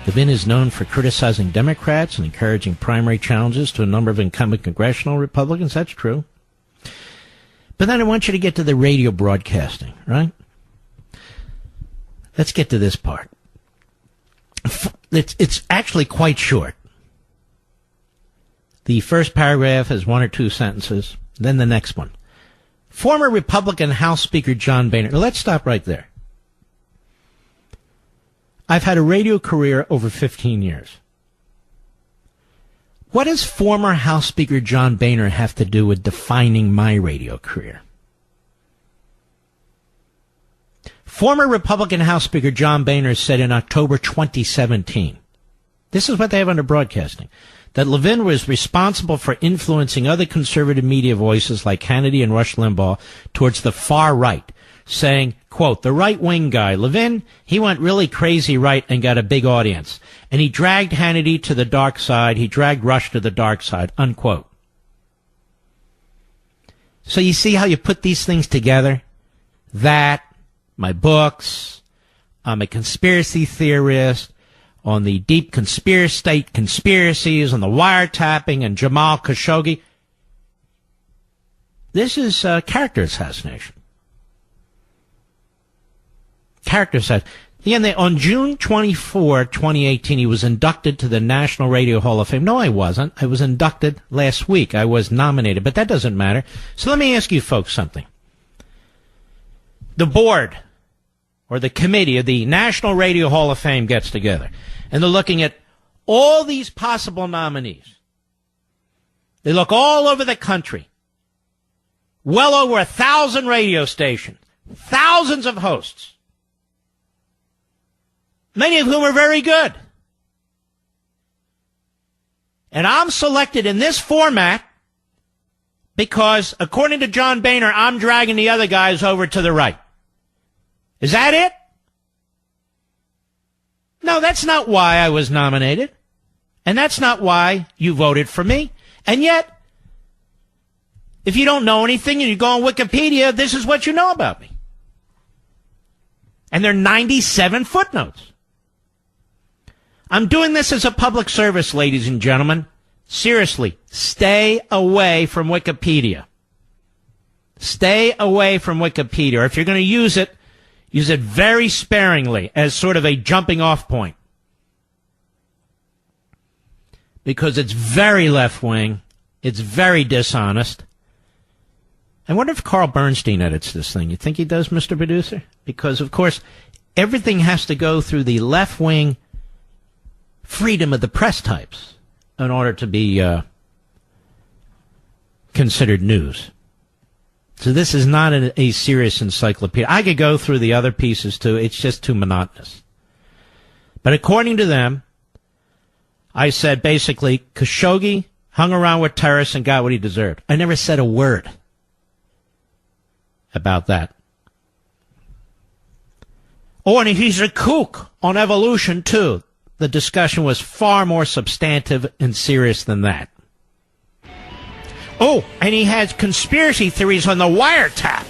LEVIN is known for criticizing Democrats and encouraging primary challenges to a number of incumbent congressional Republicans. That's true. But then I want you to get to the radio broadcasting, right? Let's get to this part. It's actually quite short. The first paragraph has one or two sentences, then the next one. Former Republican House Speaker John Boehner. Let's stop right there. I've had a radio career over 15 years. What does former House Speaker John Boehner have to do with defining my radio career? Former Republican House Speaker John Boehner said in October 2017, this is what they have under broadcasting, that LEVIN was responsible for influencing other conservative media voices like Hannity and Rush Limbaugh towards the far right, saying, quote, the right-wing guy, LEVIN, he went really crazy right and got a big audience. And he dragged Hannity to the dark side. He dragged Rush to the dark side, unquote. So you see how you put these things together? That, my books, I'm a conspiracy theorist, on the deep state conspiracies, on the wiretapping and Jamal Khashoggi. This is character assassination. Character assassination. Yeah, on June 24, 2018, he was inducted to the National Radio Hall of Fame. No, I wasn't. I was inducted last week. I was nominated, but that doesn't matter. So let me ask you folks something. The board or the committee of the National Radio Hall of Fame gets together, and they're looking at all these possible nominees. They look all over the country. Well over 1,000 radio stations, thousands of hosts, many of whom are very good. And I'm selected in this format because, according to John Boehner, I'm dragging the other guys over to the right. Is that it? No, that's not why I was nominated. And that's not why you voted for me. And yet, if you don't know anything and you go on Wikipedia, this is what you know about me. And there are 97 footnotes. I'm doing this as a public service, ladies and gentlemen. Seriously, stay away from Wikipedia. Stay away from Wikipedia. Or if you're going to use it very sparingly as sort of a jumping off point. Because it's very left-wing. It's very dishonest. I wonder if Carl Bernstein edits this thing. You think he does, Mr. Producer? Because, of course, everything has to go through the left-wing freedom of the press types in order to be considered news. So this is not a serious encyclopedia. I could go through the other pieces, too. It's just too monotonous. But according to them, I said, basically, Khashoggi hung around with terrorists and got what he deserved. I never said a word about that. Oh, and he's a kook on evolution, too. The discussion was far more substantive and serious than that. Oh, and he has conspiracy theories on the wiretap.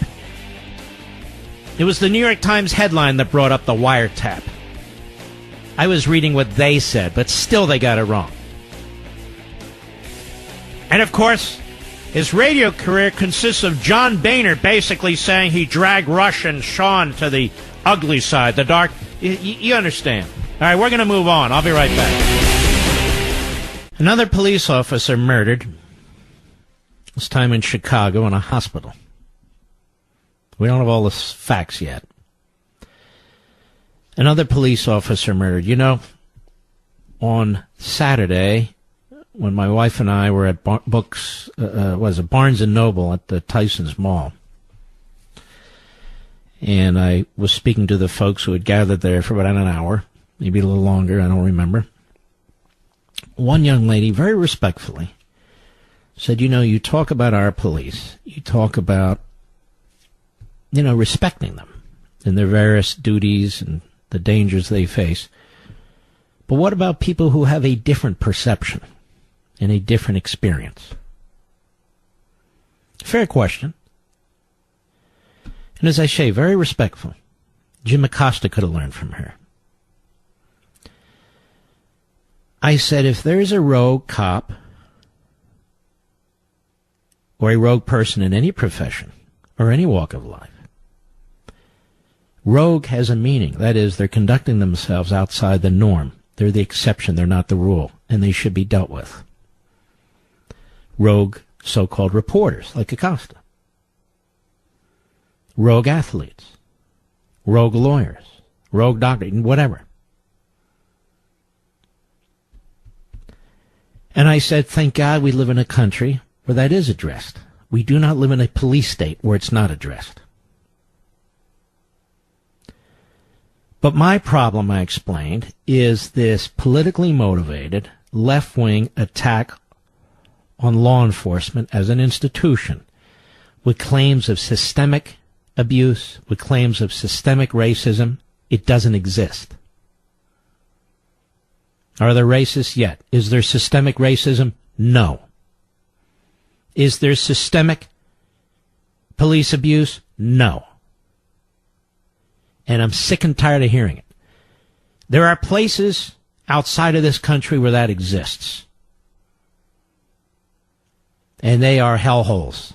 It was the New York Times headline that brought up the wiretap. I was reading what they said, but still they got it wrong. And of course, his radio career consists of John Boehner basically saying he dragged Rush and Sean to the ugly side, the dark. You understand. All right, we're going to move on. I'll be right back. Another police officer murdered, this time in Chicago in a hospital. We don't have all the facts yet. Another police officer murdered. You know, on Saturday, when my wife and I were at Barnes & Noble at the Tysons Mall, and I was speaking to the folks who had gathered there for about an hour, maybe a little longer, I don't remember. One young lady, very respectfully, said, you know, you talk about our police, you talk about, you know, respecting them in their various duties and the dangers they face. But what about people who have a different perception and a different experience? Fair question. And as I say, very respectful. Jim Acosta could have learned from her. I said, if there's a rogue cop or a rogue person in any profession or any walk of life, rogue has a meaning. That is, they're conducting themselves outside the norm. They're the exception. They're not the rule. And they should be dealt with. Rogue so-called reporters, like Acosta. Rogue athletes. Rogue lawyers. Rogue doctors. Whatever. And I said, thank God we live in a country where that is addressed. We do not live in a police state where it's not addressed. But my problem, I explained, is this politically motivated left-wing attack on law enforcement as an institution with claims of systemic abuse, with claims of systemic racism. It doesn't exist. Are there racists? Yet. Is there systemic racism? No. Is there systemic police abuse? No. And I'm sick and tired of hearing it. There are places outside of this country where that exists. And they are hellholes.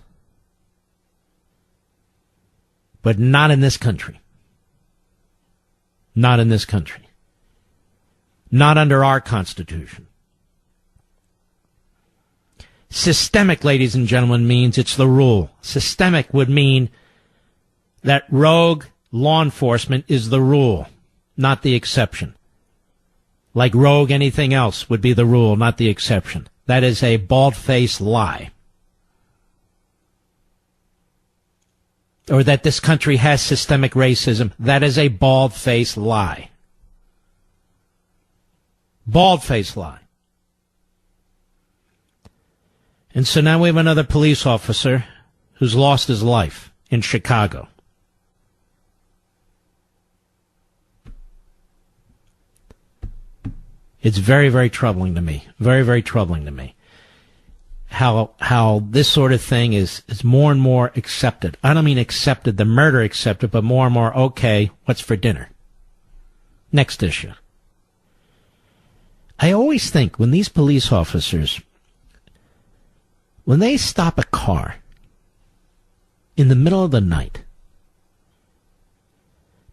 But not in this country. Not in this country. Not under our Constitution. Systemic, ladies and gentlemen, means it's the rule. Systemic would mean that rogue law enforcement is the rule, not the exception. Like rogue anything else would be the rule, not the exception. That is a bald-faced lie. Or that this country has systemic racism, that is a bald-faced lie. Bald-faced lie. And so now we have another police officer who's lost his life in Chicago. It's very, very troubling to me. Very, very troubling to me. How this sort of thing is more and more accepted. I don't mean accepted, the murder accepted, but more and more, okay, what's for dinner? Next issue. I always think when these police officers, when they stop a car in the middle of the night,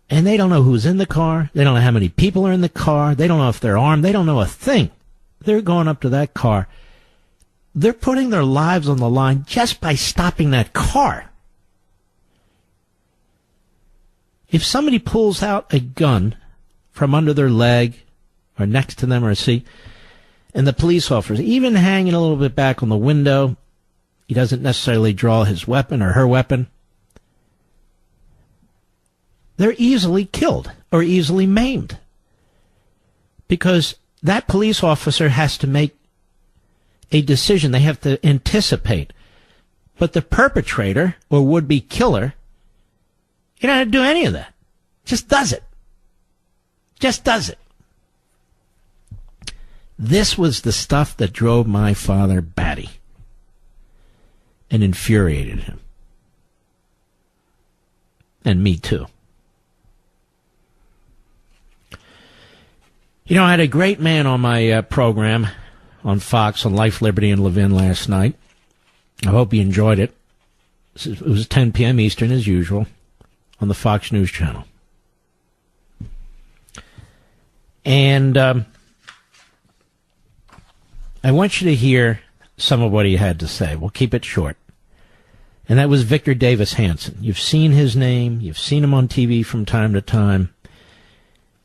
and they don't know who's in the car, they don't know how many people are in the car, they don't know if they're armed, they don't know a thing. They're going up to that car. They're putting their lives on the line just by stopping that car. If somebody pulls out a gun from under their leg or next to them or a seat, and the police officer, even hanging a little bit back on the window, he doesn't necessarily draw his weapon or her weapon, they're easily killed or easily maimed. Because that police officer has to make a decision. They have to anticipate. But the perpetrator or would-be killer, he doesn't do any of that. Just does it. Just does it. This was the stuff that drove my father batty and infuriated him. And me too. You know, I had a great man on my program on Fox on Life, Liberty, and Levin last night. I hope you enjoyed it. It was 10 p.m. Eastern, as usual, on the Fox News Channel. And I want you to hear some of what he had to say. We'll keep it short. And that was Victor Davis Hanson. You've seen his name. You've seen him on TV from time to time.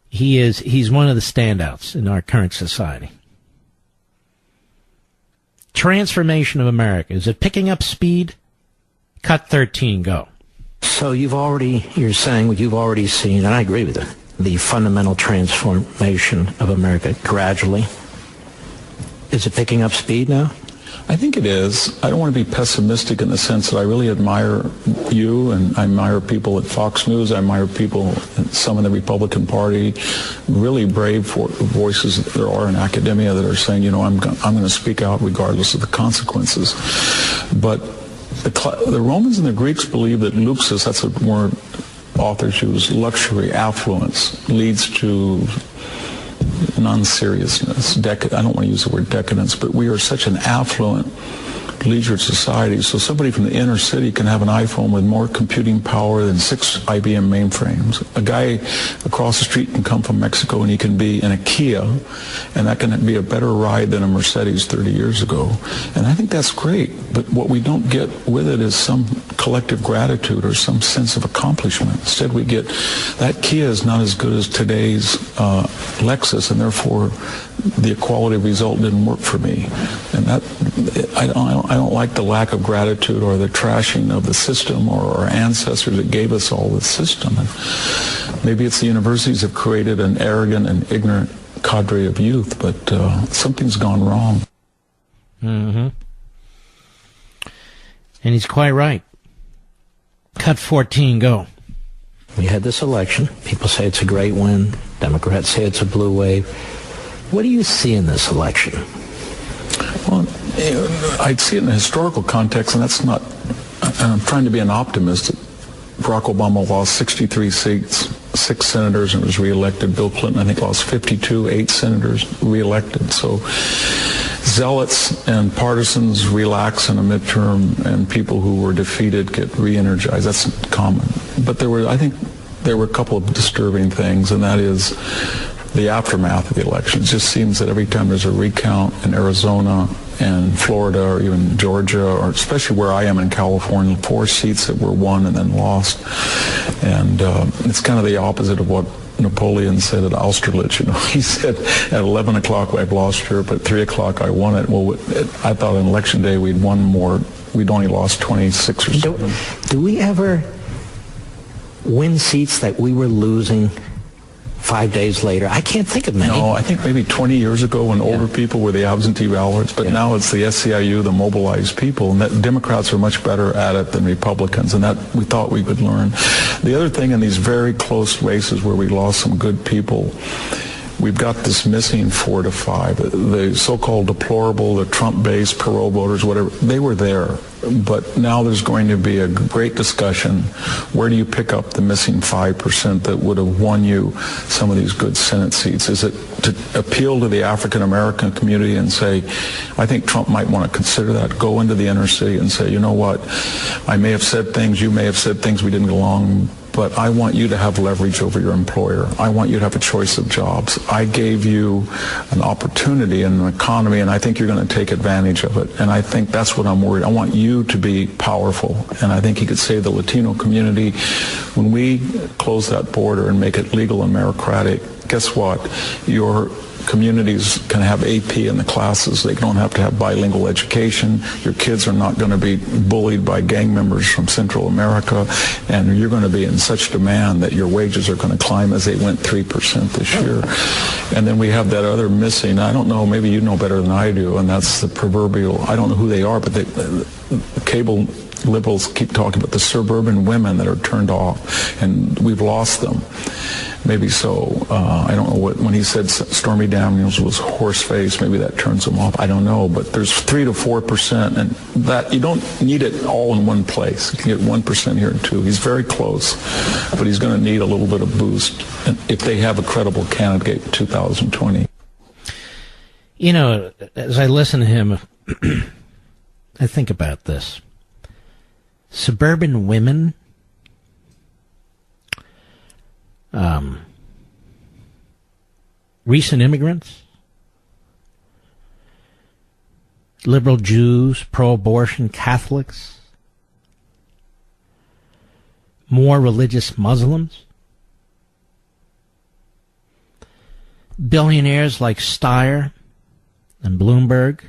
He's one of the standouts in our current society. Transformation of America. Is it picking up speed? Cut 13, go. So you're saying what you've already seen, and I agree with it, the fundamental transformation of America gradually. Is it picking up speed now? I think it is. I don't want to be pessimistic in the sense that I really admire you, and I admire people at Fox News. I admire people, some in the Republican Party, really brave voices that there are in academia that are saying, you know, I'm going to speak out regardless of the consequences. But the Romans and the Greeks believe that luxus, that's a word authors use, luxury, affluence, leads to non-seriousness. I don't want to use the word decadence, but we are such an affluent, leisured society. So somebody from the inner city can have an iPhone with more computing power than 6 IBM mainframes. A guy across the street can come from Mexico and he can be in a Kia, and that can be a better ride than a Mercedes 30 years ago. And I think that's great. But what we don't get with it is some collective gratitude or some sense of accomplishment. Instead, we get that Kia is not as good as today's Lexus, and therefore the equality result didn't work for me. And that I don't like the lack of gratitude or the trashing of the system or our ancestors that gave us all this system. And maybe it's the universities have created an arrogant and ignorant cadre of youth, but something's gone wrong. Mm-hmm. And he's quite right. Cut 14, go. We had this election. People say it's a great win. Democrats say it's a blue wave. What do you see in this election? Well, I'd see it in a historical context, and that's not, I'm trying to be an optimist. Barack Obama lost 63 seats, 6 senators, and was reelected. Bill Clinton, I think, lost 52, 8 senators, reelected. So zealots and partisans relax in a midterm, and people who were defeated get re-energized. That's common. But I think there were a couple of disturbing things, and that is the aftermath of the election. It just seems that every time there's a recount in Arizona and Florida or even Georgia, or especially where I am in California, 4 seats that were won and then lost. And it's kind of the opposite of what Napoleon said at Austerlitz. You know, he said at 11 o'clock I've lost Europe, at 3 o'clock I won it. Well, I thought on election day we'd won more. We'd only lost 26 or something. Do we ever win seats that we were losing 5 days later? I can't think of many. No, I think maybe 20 years ago when older people were the absentee ballots, but now it's the SCIU, the mobilized people, and that Democrats are much better at it than Republicans, and that we thought we could learn. The other thing in these very close races where we lost some good people, we've got this missing 4 to 5. The so-called deplorable, the Trump-based parole voters, whatever, they were there. But now there's going to be a great discussion. Where do you pick up the missing 5% that would have won you some of these good Senate seats? Is it to appeal to the African-American community and say, I think Trump might want to consider that, go into the inner city and say, you know what, I may have said things, you may have said things we didn't get along, but I want you to have leverage over your employer. I want you to have a choice of jobs. I gave you an opportunity in an economy, and I think you're going to take advantage of it. And I think that's what I'm worried. I want you to be powerful. And I think he could say the Latino community, when we close that border and make it legal and meritocratic, guess what? Your communities can have AP in the classes. They don't have to have bilingual education. Your kids are not going to be bullied by gang members from Central America, and you're going to be in such demand that your wages are going to climb as they went 3% this year. And then we have that other missing, I don't know, maybe you know better than I do, and that's the proverbial, I don't know who they are, but the cable liberals keep talking about the suburban women that are turned off, and we've lost them. maybe so. I don't know when he said Stormy Daniels was horse-faced, maybe that turns him off. I don't know, but there's 3 to 4%, and that you don't need it all in one place. You can get 1% here and 2. He's very close, but he's going to need a little bit of boost if they have a credible candidate in 2020. You know, as I listen to him, I think about this. Suburban women, recent immigrants, liberal Jews, pro-abortion Catholics, more religious Muslims, billionaires like Steyer and Bloomberg,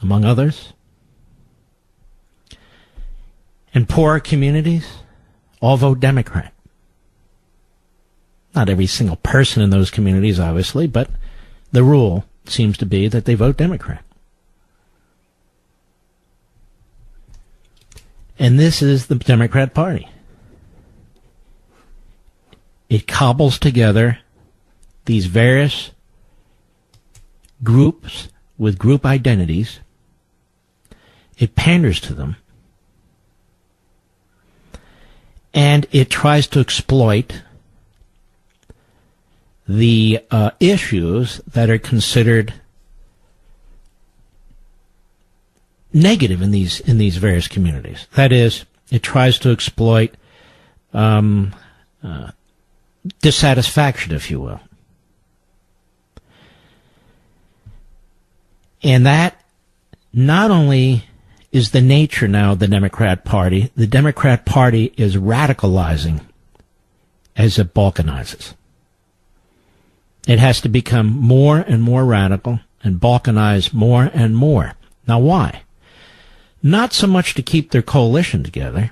among others, and poorer communities all vote Democrat. Not every single person in those communities, obviously, but the rule seems to be that they vote Democrat. And this is the Democrat Party. It cobbles together these various groups with group identities. It panders to them. And it tries to exploit the issues that are considered negative in these various communities. That is, it tries to exploit dissatisfaction, if you will. And that not only is the nature now of the Democrat Party is radicalizing as it balkanizes. It has to become more and more radical and balkanize more and more. Now why? Not so much to keep their coalition together,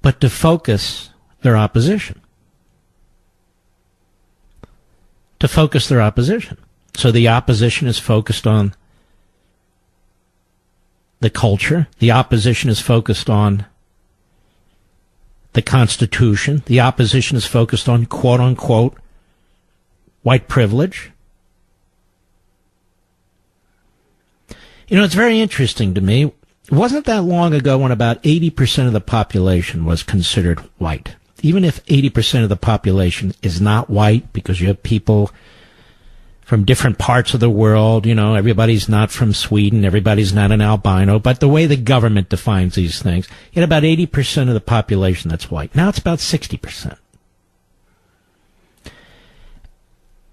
but to focus their opposition. To focus their opposition. So the opposition is focused on the culture. The opposition is focused on the Constitution. The opposition is focused on, quote-unquote, white privilege. You know, it's very interesting to me. It wasn't that long ago when about 80% of the population was considered white. Even if 80% of the population is not white, because you have people from different parts of the world, you know, everybody's not from Sweden, everybody's not an albino, but the way the government defines these things, you get about 80% of the population that's white. Now it's about 60%.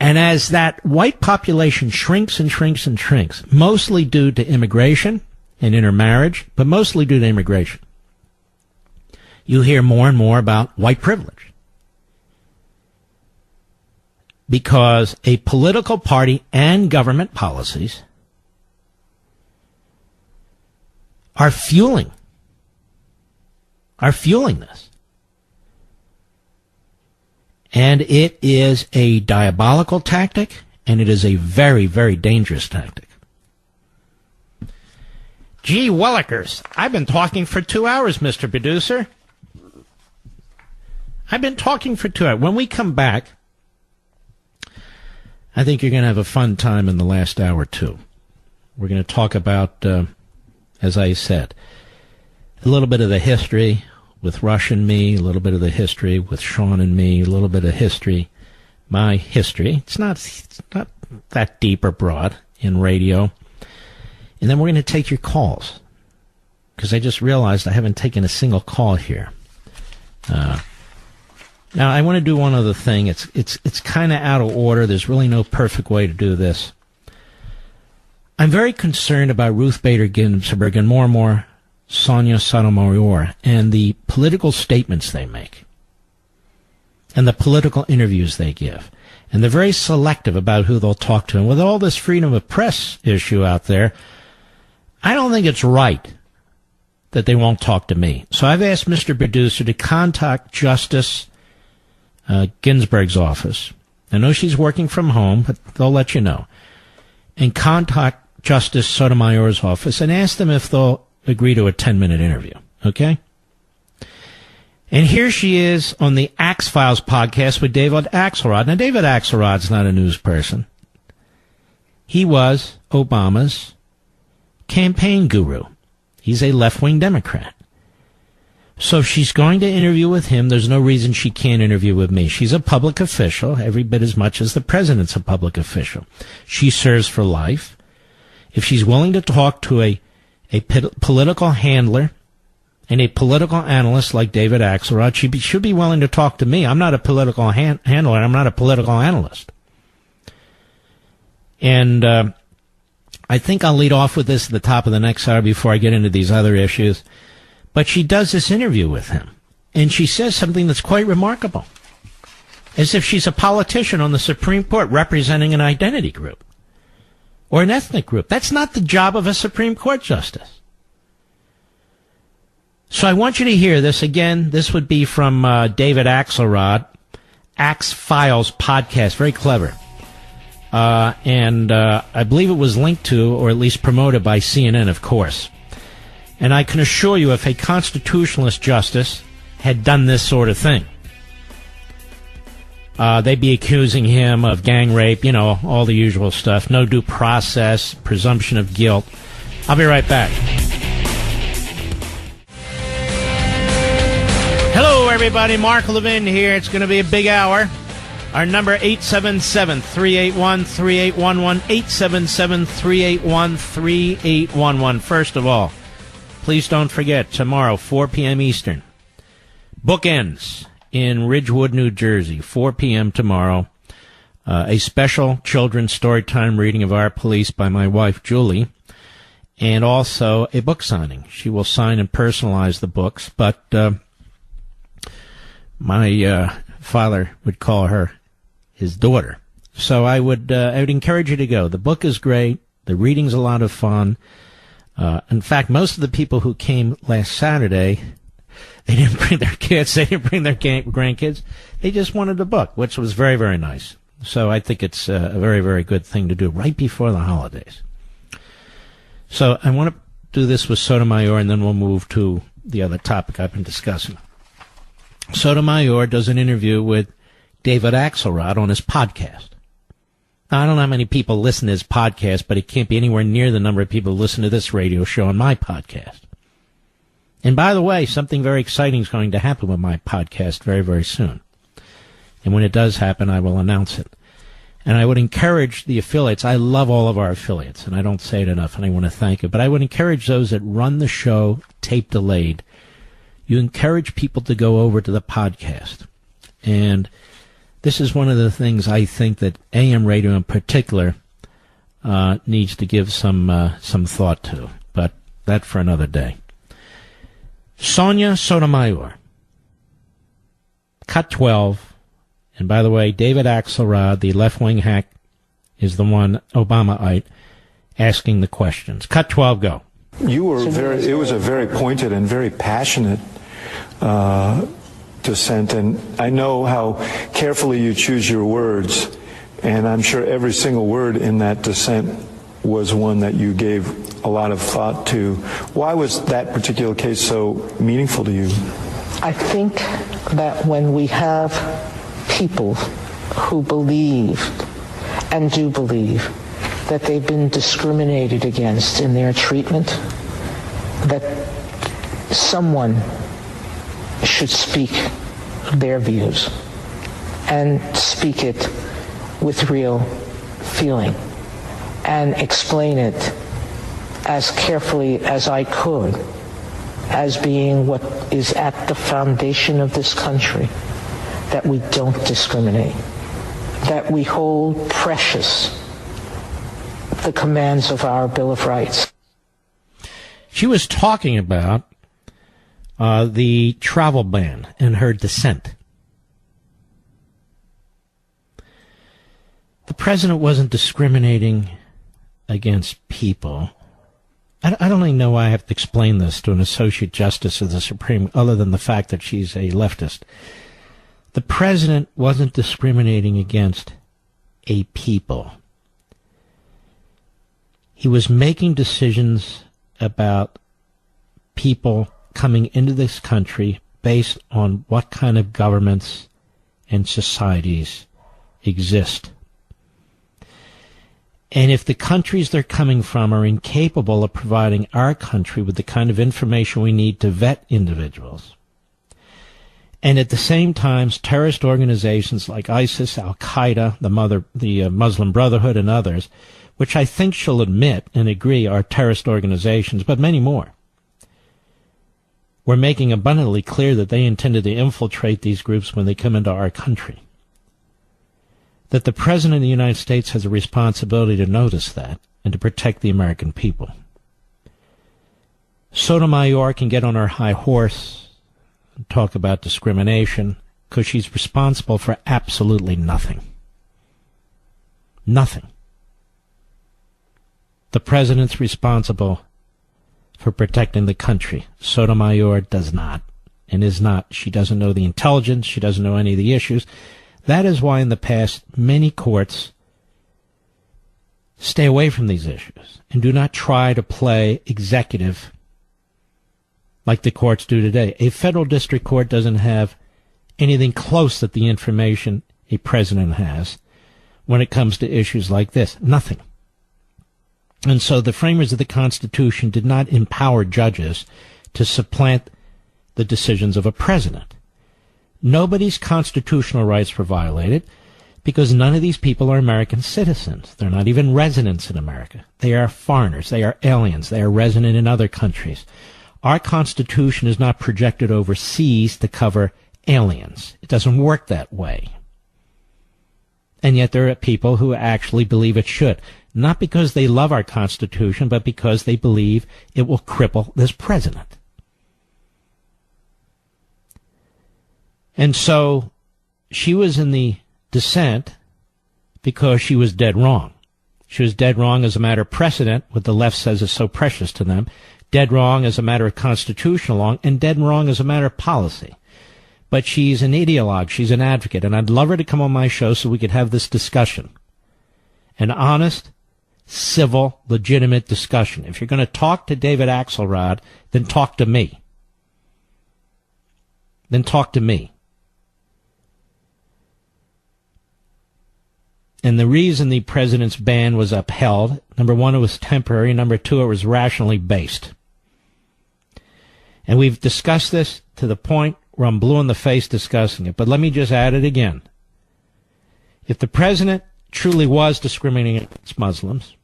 And as that white population shrinks and shrinks and shrinks, mostly due to immigration and intermarriage, but mostly due to immigration, you hear more and more about white privilege. Because a political party and government policies are fueling this. And it is a diabolical tactic, and it is a very, very dangerous tactic. Gee willikers, I've been talking for 2 hours, Mr. Producer. I've been talking for 2 hours. When we come back, I think you're going to have a fun time in the last hour, too. We're going to talk about, as I said, a little bit of the history with Rush and me, a little bit of the history with Sean and me, a little bit of history, my history. It's not that deep or broad in radio. And then we're going to take your calls, because I just realized I haven't taken a single call here. Now, I want to do one other thing. It's kind of out of order. There's really no perfect way to do this. I'm very concerned about Ruth Bader Ginsburg and more Sonia Sotomayor and the political statements they make and the political interviews they give. And they're very selective about who they'll talk to. And with all this freedom of press issue out there, I don't think it's right that they won't talk to me. So I've asked Mr. Producer to contact Justice Ginsburg's office. I know she's working from home, but they'll let you know. And contact Justice Sotomayor's office and ask them if they'll agree to a 10-minute interview. Okay? And here she is on the Axe Files podcast with David Axelrod. Now, David Axelrod's not a news person. He was Obama's campaign guru. He's a left-wing Democrat. So if she's going to interview with him, there's no reason she can't interview with me. She's a public official, every bit as much as the president's a public official. She serves for life. If she's willing to talk to a political handler and a political analyst like David Axelrod, she should be willing to talk to me. I'm not a political handler. I'm not a political analyst. And I think I'll lead off with this at the top of the next hour before I get into these other issues. But she does this interview with him, and she says something that's quite remarkable, as if she's a politician on the Supreme Court representing an identity group or an ethnic group. That's not the job of a Supreme Court justice. So I want you to hear this again. This would be from David Axelrod, Axe Files podcast. Very clever. And I believe it was linked to, or at least promoted by CNN, of course. And I can assure you, if a constitutionalist justice had done this sort of thing, they'd be accusing him of gang rape, you know, all the usual stuff. No due process, presumption of guilt. I'll be right back. Hello, everybody. Mark Levin here. It's going to be a big hour. Our number, 877-381-3811, 877-381-3811. First of all, please don't forget, tomorrow, 4 p.m. Eastern, Bookends in Ridgewood, New Jersey, 4 p.m. tomorrow. A special children's storytime reading of Our Police by my wife, Julie, and also a book signing. She will sign and personalize the books, but my father would call her his daughter. So I would encourage you to go. The book is great. The reading's a lot of fun. In fact, most of the people who came last Saturday, they didn't bring their kids. They didn't bring their grandkids. They just wanted the book, which was very, very nice. So I think it's a very, very good thing to do right before the holidays. So I want to do this with Sotomayor, and then we'll move to the other topic I've been discussing. Sotomayor does an interview with David Axelrod on his podcast. Now, I don't know how many people listen to his podcast, but it can't be anywhere near the number of people who listen to this radio show on my podcast. And by the way, something very exciting is going to happen with my podcast very, very soon. And when it does happen, I will announce it. And I would encourage the affiliates. I love all of our affiliates, and I don't say it enough, and I want to thank you. But I would encourage those that run the show tape delayed. You encourage people to go over to the podcast. And this is one of the things I think that AM radio in particular needs to give some thought to. But that for another day. Sonia Sotomayor. Cut 12. And by the way, David Axelrod, the left-wing hack, is the one, Obamaite, asking the questions. Cut 12, go. You were it was a very pointed and very passionate dissent, and I know how carefully you choose your words, and I'm sure every single word in that dissent was one that you gave a lot of thought to. Why was that particular case so meaningful to you? I think that when we have people who believe and do believe that they've been discriminated against in their treatment, that someone should speak their views and speak it with real feeling and explain it as carefully as I could as being what is at the foundation of this country, that we don't discriminate, that we hold precious the commands of our Bill of Rights. She was talking about the travel ban and her dissent. The president wasn't discriminating against people. I don't even know why I have to explain this to an associate justice of the Supreme, other than the fact that she's a leftist. The president wasn't discriminating against a people. He was making decisions about people coming into this country based on what kind of governments and societies exist. And if the countries they're coming from are incapable of providing our country with the kind of information we need to vet individuals, and at the same time, terrorist organizations like ISIS, Al-Qaeda, the Muslim Brotherhood, and others, which I think she'll admit and agree are terrorist organizations, but many more, were making abundantly clear that they intended to infiltrate these groups when they come into our country. That the President of the United States has a responsibility to notice that and to protect the American people. Sotomayor can get on her high horse and talk about discrimination because she's responsible for absolutely nothing. Nothing. The President's responsible for protecting the country. Sotomayor does not, and is not. She doesn't know the intelligence. She doesn't know any of the issues. That is why in the past many courts stay away from these issues and do not try to play executive like the courts do today. A federal district court doesn't have anything close to the information a president has when it comes to issues like this. Nothing. And so the framers of the Constitution did not empower judges to supplant the decisions of a president. Nobody's constitutional rights were violated because none of these people are American citizens. They're not even residents in America. They are foreigners. They are aliens. They are resident in other countries. Our Constitution is not projected overseas to cover aliens. It doesn't work that way. And yet there are people who actually believe it should. Not because they love our Constitution, but because they believe it will cripple this president. And so she was in the dissent because she was dead wrong. She was dead wrong as a matter of precedent, what the left says is so precious to them, dead wrong as a matter of constitutional law, and dead wrong as a matter of policy. But she's an ideologue, she's an advocate, and I'd love her to come on my show so we could have this discussion. An honest, civil, legitimate discussion. If you're going to talk to David Axelrod, then talk to me. Then talk to me. And the reason the president's ban was upheld, number one, it was temporary. Number two, it was rationally based. And we've discussed this to the point where I'm blue in the face discussing it. But let me just add it again. If the president truly was discriminating against Muslims,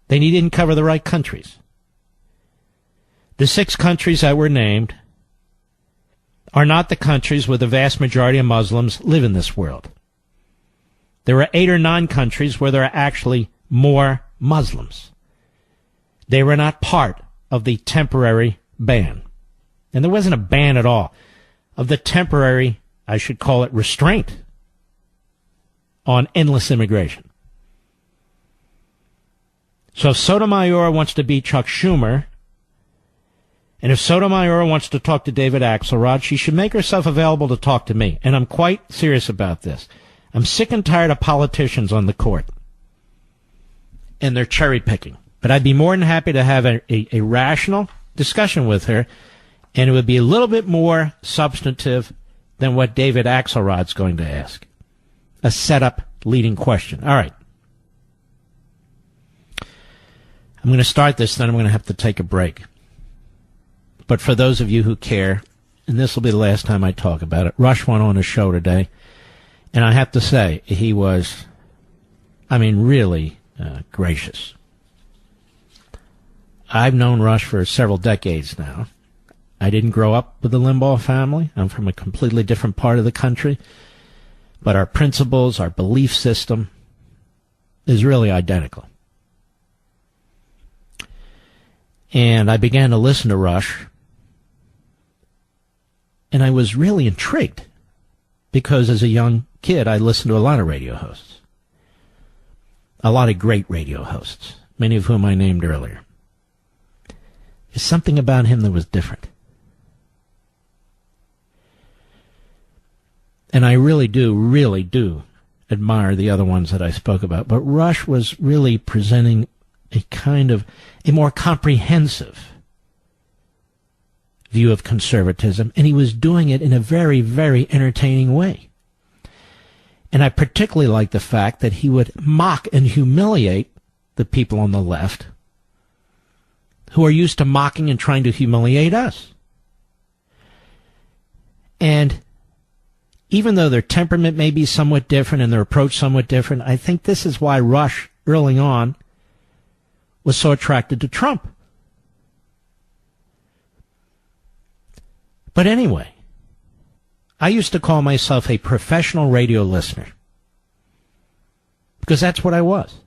then he didn't cover the right countries. The 6 countries that were named are not the countries where the vast majority of Muslims live in this world. There are 8 or 9 countries where there are actually more Muslims. They were not part of the temporary ban. And there wasn't a ban at all. Of the temporary, I should call it restraint on endless immigration. So if Sotomayor wants to beat Chuck Schumer, and if Sotomayor wants to talk to David Axelrod, she should make herself available to talk to me. And I'm quite serious about this. I'm sick and tired of politicians on the court. And they're cherry picking. But I'd be more than happy to have a rational discussion with her. And it would be a little bit more substantive than what David Axelrod's going to ask. A setup leading question. All right. I'm going to start this, then I'm going to have to take a break. But for those of you who care, and this will be the last time I talk about it, Rush went on a show today, and I have to say, he was, really gracious. I've known Rush for several decades now. I didn't grow up with the Limbaugh family. I'm from a completely different part of the country. But our principles, our belief system is really identical. And I began to listen to Rush, and I was really intrigued because as a young kid, I listened to a lot of radio hosts, a lot of great radio hosts, many of whom I named earlier. There's something about him that was different. And I really do admire the other ones that I spoke about. But Rush was really presenting a more comprehensive view of conservatism, and he was doing it in a very, very entertaining way. And I particularly like the fact that he would mock and humiliate the people on the left who are used to mocking and trying to humiliate us. And even though their temperament may be somewhat different and their approach somewhat different, I think this is why Rush, early on, was so attracted to Trump. But anyway, I used to call myself a professional radio listener because that's what I was.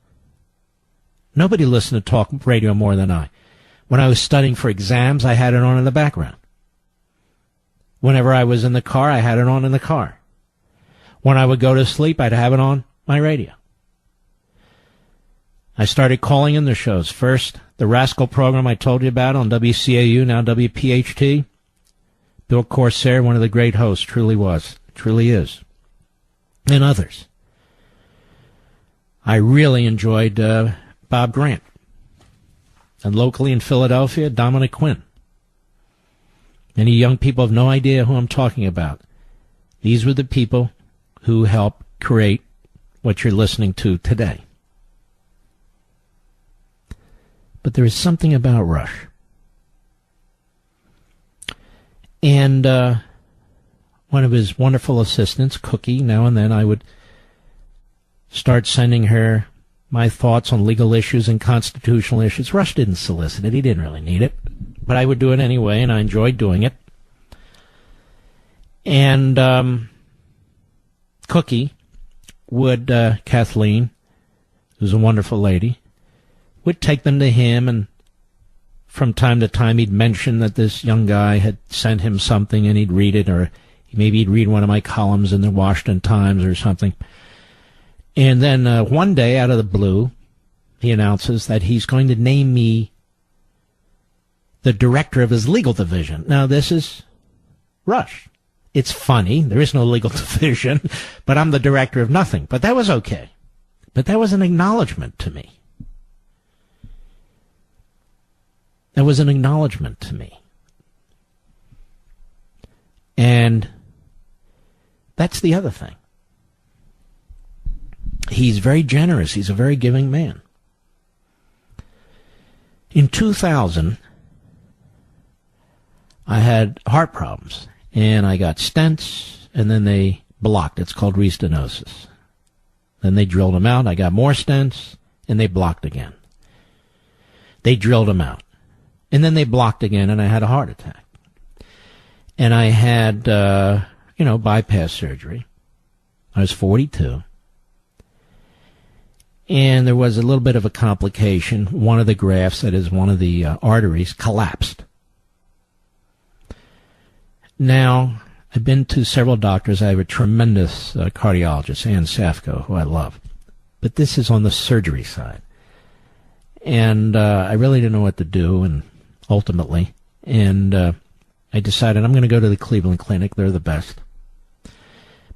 Nobody listened to talk radio more than I. When I was studying for exams, I had it on in the background. Whenever I was in the car, I had it on in the car. When I would go to sleep, I'd have it on my radio. I started calling in the shows. First, the Rascal program I told you about on WCAU, now WPHT. Bill Corsair, one of the great hosts, truly is, and others. I really enjoyed Bob Grant. And locally in Philadelphia, Dominic Quinn. Many young people have no idea who I'm talking about. These were the people who helped create what you're listening to today. But there is something about Rush. And one of his wonderful assistants, Cookie, now and then I would start sending her my thoughts on legal issues and constitutional issues. Rush didn't solicit it. He didn't really need it. But I would do it anyway, and I enjoyed doing it. And Cookie would, Kathleen, who's a wonderful lady, would take them to him, and from time to time he'd mention that this young guy had sent him something and he'd read it, or maybe he'd read one of my columns in the Washington Times or something. And then one day, out of the blue, he announces that he's going to name me the director of his legal division. Now, this is Rush. It's funny. There is no legal division, but I'm the director of nothing. But that was okay. But that was an acknowledgement to me. That was an acknowledgement to me. And that's the other thing. He's very generous. He's a very giving man. In 2000, I had heart problems, and I got stents, and then they blocked. It's called restenosis. Then they drilled them out. I got more stents, and they blocked again. They drilled them out. And then they blocked again, and I had a heart attack. And I had, bypass surgery. I was 42. And there was a little bit of a complication. One of the grafts, that is one of the arteries, collapsed. Now, I've been to several doctors. I have a tremendous cardiologist, Ann Safko, who I love. But this is on the surgery side. And I really didn't know what to do, and ultimately. And I decided I'm going to go to the Cleveland Clinic. They're the best.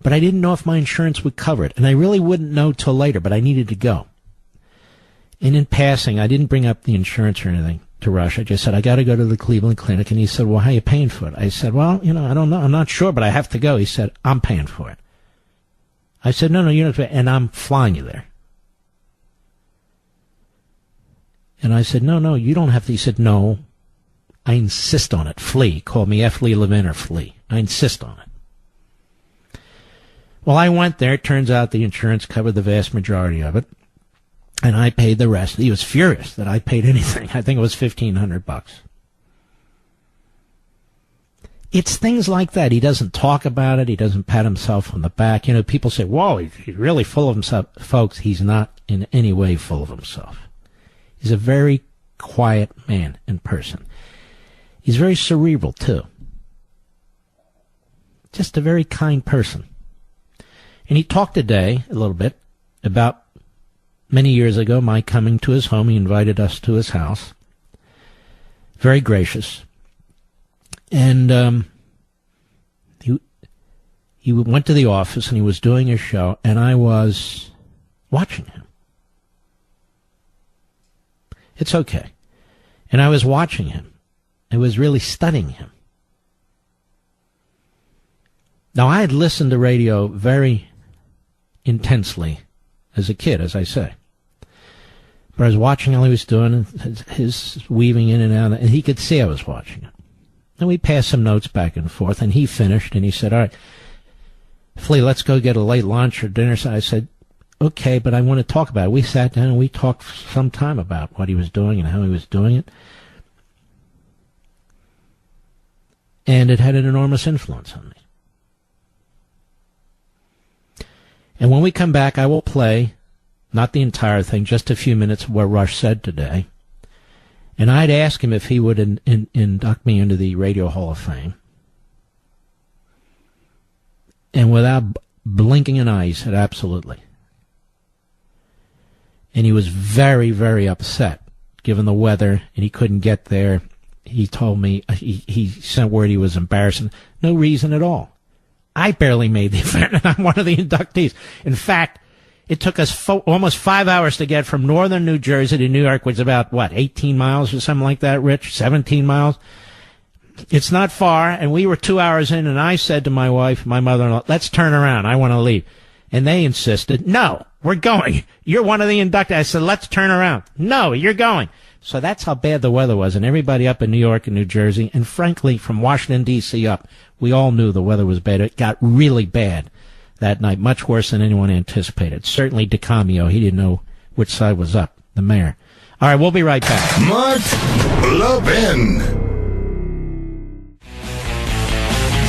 But I didn't know if my insurance would cover it. And I really wouldn't know till later, but I needed to go. And in passing, I didn't bring up the insurance or anything to Rush. I just said, I got to go to the Cleveland Clinic. And he said, well, how are you paying for it? I said, well, I don't know. I'm not sure, but I have to go. He said, I'm paying for it. I said, no, you don't have to pay, and I'm flying you there. And I said, no, you don't have to. He said, no, I insist on it. Flea. Call me F. Lee Levin or Flea. I insist on it. Well, I went there. It turns out the insurance covered the vast majority of it, and I paid the rest. He was furious that I paid anything. I think it was $1,500. It's things like that. He doesn't talk about it. He doesn't pat himself on the back. People say, whoa, he's really full of himself. Folks, he's not in any way full of himself. He's a very quiet man in person. He's very cerebral, too. Just a very kind person. And he talked today a little bit about many years ago, my coming to his home. He invited us to his house. Very gracious. And he went to the office and he was doing his show, and I was watching him. It's okay. And I was watching him. I was really studying him. Now, I had listened to radio very intensely as a kid, as I say. But I was watching all he was doing, his weaving in and out, and he could see I was watching it. And we passed some notes back and forth, and he finished, and he said, all right, Flea, let's go get a late lunch or dinner. So I said, okay, but I want to talk about it. We sat down and we talked some time about what he was doing and how he was doing it. And it had an enormous influence on me. And when we come back, I will play, not the entire thing, just a few minutes of what Rush said today. And I'd ask him if he would induct me into the Radio Hall of Fame. And without blinking an eye, he said, absolutely. And he was very, very upset, given the weather, and he couldn't get there. He told me, he sent word he was embarrassed. No reason at all. I barely made the event, and I'm one of the inductees. In fact, it took us almost 5 hours to get from northern New Jersey to New York, which is about, 18 miles or something like that, Rich? 17 miles? It's not far, and we were 2 hours in, and I said to my wife, my mother-in-law, let's turn around. I want to leave. And they insisted, no, we're going. You're one of the inductees. I said, let's turn around. No, you're going. So that's how bad the weather was, and everybody up in New York and New Jersey, and frankly, from Washington, D.C. up, we all knew the weather was bad. It got really bad that night, much worse than anyone anticipated. Certainly DeCamio, he didn't know which side was up, the mayor. All right, we'll be right back. Mark Levin.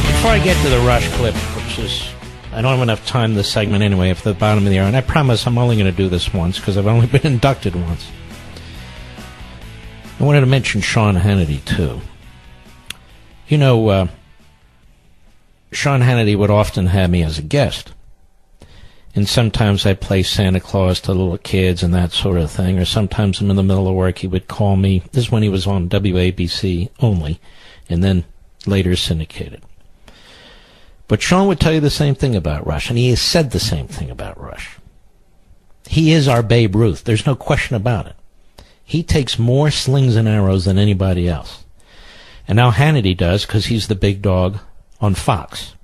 Before I get to the Rush clip, which is, I don't have enough time this segment anyway, at the bottom of the hour, and I promise I'm only going to do this once because I've only been inducted once. I wanted to mention Sean Hannity, too. You know, Sean Hannity would often have me as a guest. And sometimes I play Santa Claus to little kids and that sort of thing. Or sometimes I'm in the middle of work, he would call me. This is when he was on WABC only, and then later syndicated. But Sean would tell you the same thing about Rush, and he has said the same thing about Rush. He is our Babe Ruth. There's no question about it. He takes more slings and arrows than anybody else. And now Hannity does, because he's the big dog on Fox.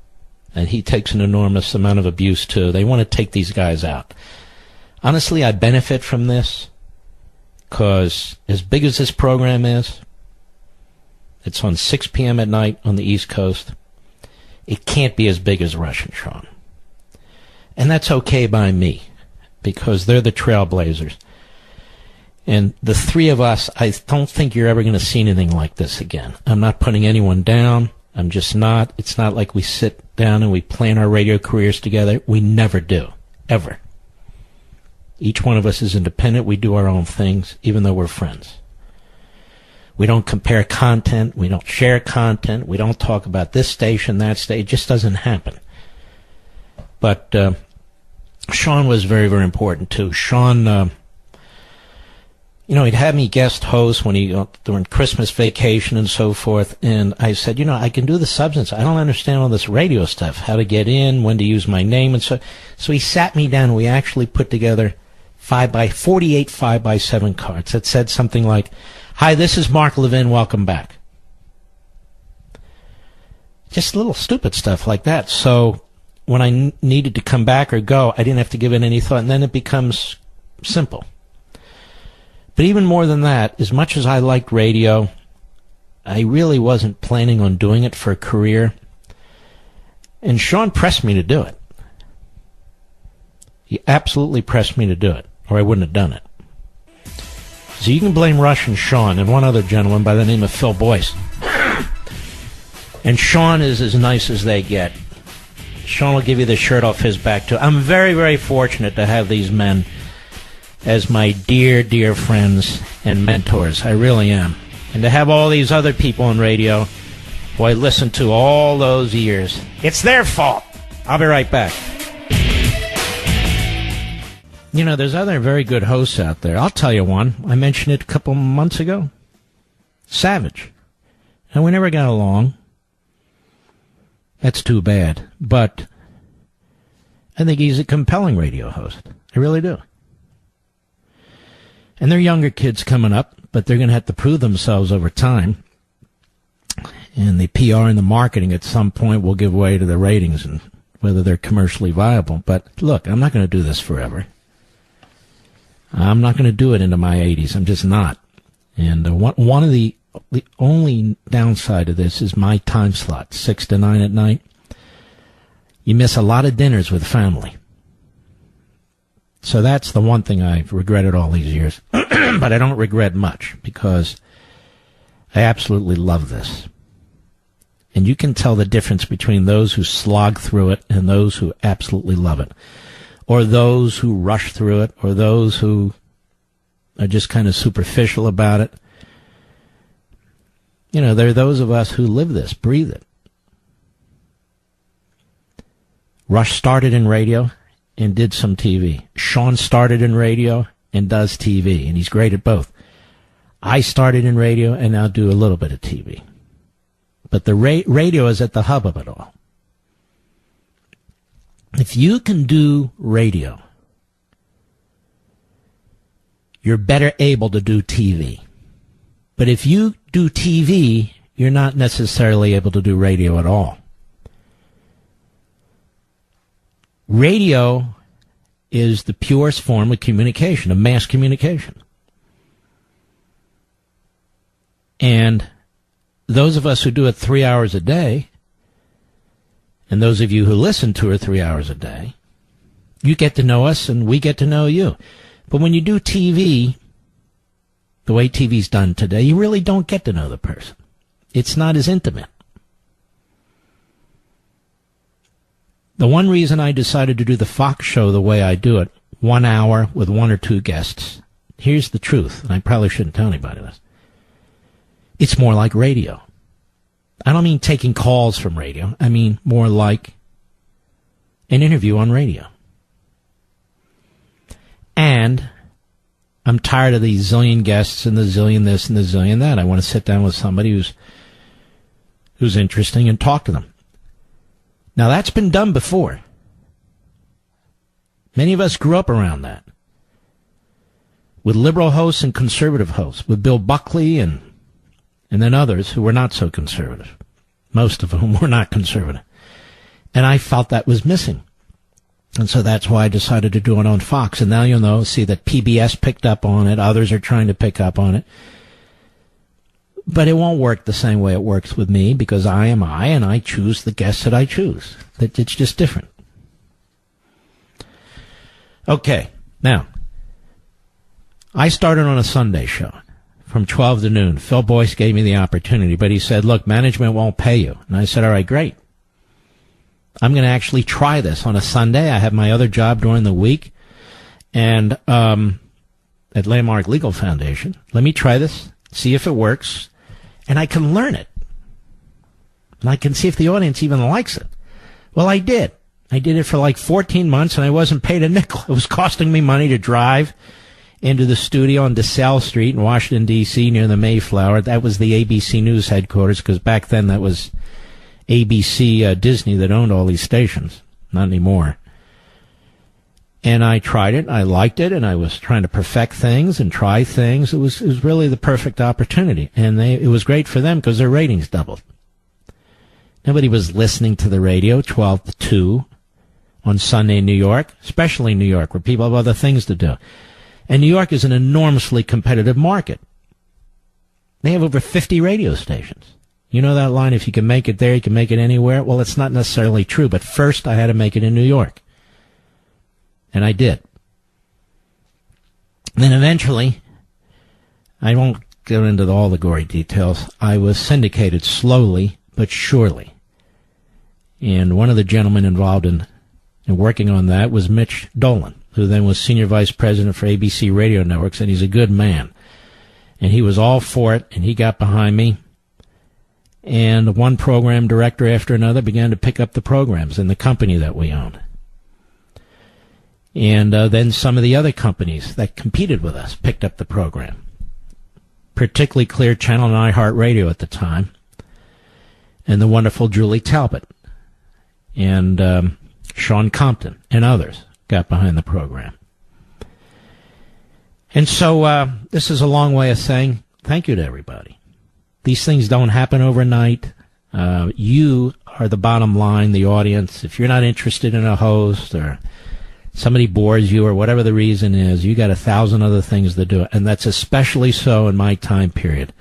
And he takes an enormous amount of abuse, too. They want to take these guys out. Honestly, I benefit from this, because as big as this program is, it's on 6 p.m. at night on the East Coast. It can't be as big as Rush and Sean. And that's okay by me, because they're the trailblazers. And the three of us, I don't think you're ever going to see anything like this again. I'm not putting anyone down. I'm just not. It's not like we sit down and we plan our radio careers together. We never do. Ever. Each one of us is independent. We do our own things, even though we're friends. We don't compare content. We don't share content. We don't talk about this station, that station. It just doesn't happen. But Sean was very, very important, too. Sean, he'd have me guest host when during Christmas vacation and so forth. And I said, I can do the substance. I don't understand all this radio stuff, how to get in, when to use my name. And so he sat me down and we actually put together 48 5x7 cards that said something like, hi, this is Mark Levin, welcome back. Just little stupid stuff like that. So when I needed to come back or go, I didn't have to give it any thought, and then it becomes simple. But even more than that, as much as I liked radio, I really wasn't planning on doing it for a career. And Sean pressed me to do it. He absolutely pressed me to do it, or I wouldn't have done it. So you can blame Rush and Sean and one other gentleman by the name of Phil Boyce. And Sean is as nice as they get. Sean will give you the shirt off his back, too. I'm very, very fortunate to have these men as my dear, dear friends and mentors. I really am. And to have all these other people on radio who I listened to all those years. It's their fault. I'll be right back. There's other very good hosts out there. I'll tell you one. I mentioned it a couple months ago. Savage. And we never got along. That's too bad. But I think he's a compelling radio host. I really do. And they're younger kids coming up, but they're going to have to prove themselves over time. And the PR and the marketing at some point will give way to the ratings and whether they're commercially viable. But look, I'm not going to do this forever. I'm not going to do it into my 80s. I'm just not. And one of the only downside of this is my time slot, 6 to 9 at night. You miss a lot of dinners with family. So that's the one thing I've regretted all these years. But I don't regret much because I absolutely love this. And you can tell the difference between those who slog through it and those who absolutely love it. Or those who rush through it, or those who are just kind of superficial about it. You know, there are those of us who live this, breathe it. Rush started in radio and did some TV. Sean started in radio and does TV, and he's great at both. I started in radio and now do a little bit of TV. But the radio is at the hub of it all. If you can do radio, you're better able to do TV. But if you do TV, you're not necessarily able to do radio at all. Radio is the purest form of communication, of mass communication. And those of us who do it 3 hours a day, and those of you who listen 2 or 3 hours a day, you get to know us and we get to know you. But when you do TV, the way TV's done today, you really don't get to know the person. It's not as intimate. The one reason I decided to do the Fox show the way I do it, 1 hour with 1 or 2 guests, here's the truth, and I probably shouldn't tell anybody this. It's more like radio. I don't mean taking calls from radio. I mean more like an interview on radio. And I'm tired of these zillion guests and the zillion this and the zillion that. I want to sit down with somebody who's interesting and talk to them. Now, that's been done before. Many of us grew up around that. With liberal hosts and conservative hosts, with Bill Buckley and then others who were not so conservative, most of whom were not conservative. And I felt that was missing. And so that's why I decided to do it on Fox. And now you'll see that PBS picked up on it. Others are trying to pick up on it. But it won't work the same way it works with me because I am I, and I choose the guests that I choose. It's just different. Okay, now, I started on a Sunday show from 12 to noon. Phil Boyce gave me the opportunity, but he said, look, management won't pay you. And I said, all right, great. I'm going to actually try this on a Sunday. I have my other job during the week and at Landmark Legal Foundation. Let me try this, see if it works, and I can learn it. And I can see if the audience even likes it. Well, I did. I did it for like 14 months, and I wasn't paid a nickel. It was costing me money to drive into the studio on DeSalle Street in Washington, D.C., near the Mayflower. That was the ABC News headquarters, because back then that was ABC Disney that owned all these stations. Not anymore. And I tried it. I liked it, and I was trying to perfect things and try things. It was really the perfect opportunity. And it was great for them because their ratings doubled. Nobody was listening to the radio 12 to 2 on Sunday in New York, especially New York, where people have other things to do. And New York is an enormously competitive market. They have over 50 radio stations. You know that line, if you can make it there, you can make it anywhere? Well, it's not necessarily true, but first I had to make it in New York. And I did. Then eventually, I won't go into all the gory details, I was syndicated slowly but surely. And one of the gentlemen involved in working on that was Mitch Dolan, who then was senior vice president for ABC Radio Networks, and he's a good man. And he was all for it, and he got behind me. And one program director after another began to pick up the programs in the company that we owned. And then some of the other companies that competed with us picked up the program, particularly Clear Channel and iHeartRadio at the time, and the wonderful Julie Talbot, and Sean Compton, and others got behind the program. And so this is a long way of saying thank you to everybody. These things don't happen overnight. You are the bottom line, the audience. If you're not interested in a host or somebody bores you or whatever the reason is, you got 1,000 other things to do. And that's especially so in my time period,